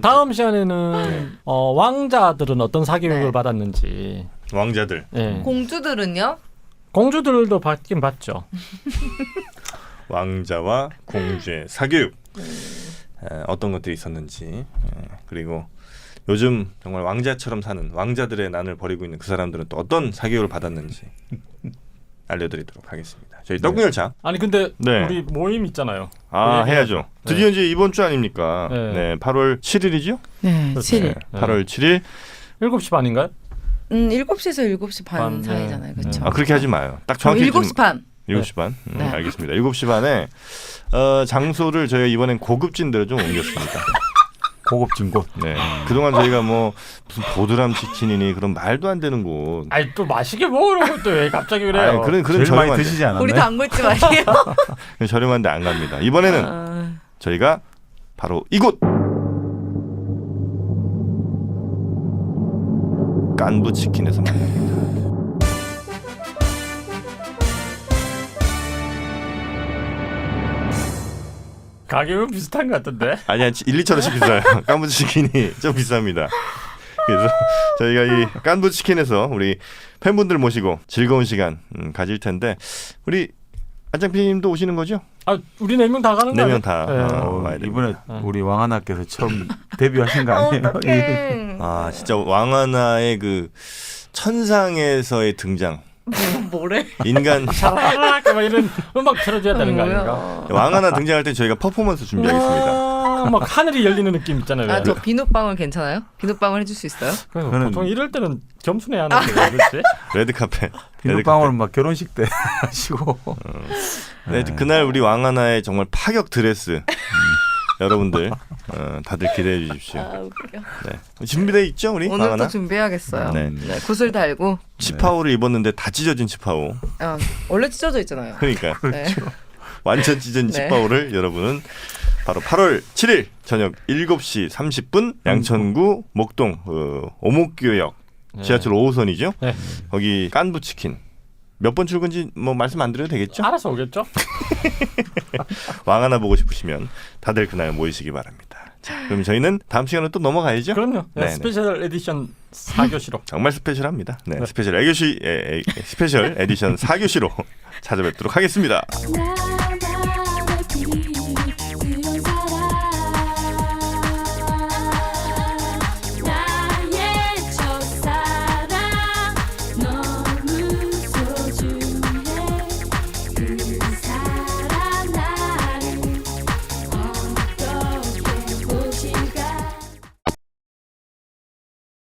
다음 시간에는 왕자들은 어떤 사교육을 네. 받았는지. 왕자들. 예. 공주들은요? 공주들도 받긴 받죠. 왕자와 공주의 사교육. 어떤 것들이 있었는지. 그리고 요즘 정말 왕자처럼 사는 왕자들의 난을 벌이고 있는 그 사람들은 또 어떤 사교육을 받았는지 알려드리도록 하겠습니다. 저희 떡국열차. 아니 근데 네. 우리 모임 있잖아요. 해야죠. 드디어 이제 이번 주 아닙니까? 네. 네, 8월 7일이죠? 네, 그렇죠. 7일. 네, 8월 7일. 7시 반인가요? 7시에서 7시 반 반, 사이잖아요. 네. 그렇죠? 그렇게 하지 마요. 딱 정확히 7시 반. 7시 반. 네. 알겠습니다. 7시 반에 장소를 저희가 이번엔 고급진 데로 좀 옮겼습니다. 고급진 곳. 네. 그동안 저희가 뭐 무슨 보드람 치킨이니 그런 말도 안 되는 곳. 아니 또 맛있게 먹으러 것도 왜 갑자기 그래요? 아니, 그런 제일 많이 저렴한데. 드시지 않았나요? 우리 단골집 아니에요? 저렴한데 안 갑니다. 이번에는 아, 저희가 바로 이곳 깐부 치킨에서 만납니다. 가격은 비슷한 것 같던데. 아니야 1, 2천원씩 비싸요. 깐부 치킨이 좀 비쌉니다. 그래서 저희가 이 깐부 치킨에서 우리 팬분들 모시고 즐거운 시간 가질 텐데 우리 안장 PD님도 오시는 거죠? 아 우리 4명 다 가는 거야? 4명 다. 네. 와야 됩니다. 이번에 우리 왕하나께서 처음 데뷔하신 거 아니에요? 어떡해. 아 진짜 왕하나의 그 천상에서의 등장. 뭐래? 인간 샤라라락 막 이런 음악 틀어줘야 되는 거 아닌가? 왕하나 등장할 때 저희가 퍼포먼스 준비하겠습니다. 아, 막 하늘이 열리는 느낌 있잖아요. 아, 저 비눗방울 괜찮아요? 비눗방울 해줄 수 있어요? 그래서 보통 이럴 때는 겸손해야 하는데 그렇지? 레드 카페. 비눗방울은 막 결혼식 때 하시고. 네, 그날 우리 왕하나의 정말 파격 드레스 여러분들 다들 기대해 주십시오. 아, 웃겨. 네. 준비돼 있죠 우리 오늘 왕하나? 또 준비해야겠어요. 네. 네, 구슬 달고. 치파오를 입었는데 다 찢어진 치파오. 아, 원래 찢어져 있잖아요. 그러니까 네. 완전 찢어진 네. 치파오를 여러분은 바로 8월 7일 저녁 7시 30분 양천구 목동 오목교역 지하철 5호선이죠. 네. 거기 깐부 치킨. 몇 번 출근지 뭐 말씀 안 드려도 되겠죠? 알아서 오겠죠? 왕하나 보고 싶으시면 다들 그날 모이시기 바랍니다. 자, 그럼 저희는 다음 시간으로 또 넘어가야죠? 그럼요. 네, 네네. 스페셜 에디션 4교시로. 정말 스페셜합니다. 네, 네. 스페셜 에디션 4교시로 찾아뵙도록 하겠습니다. 나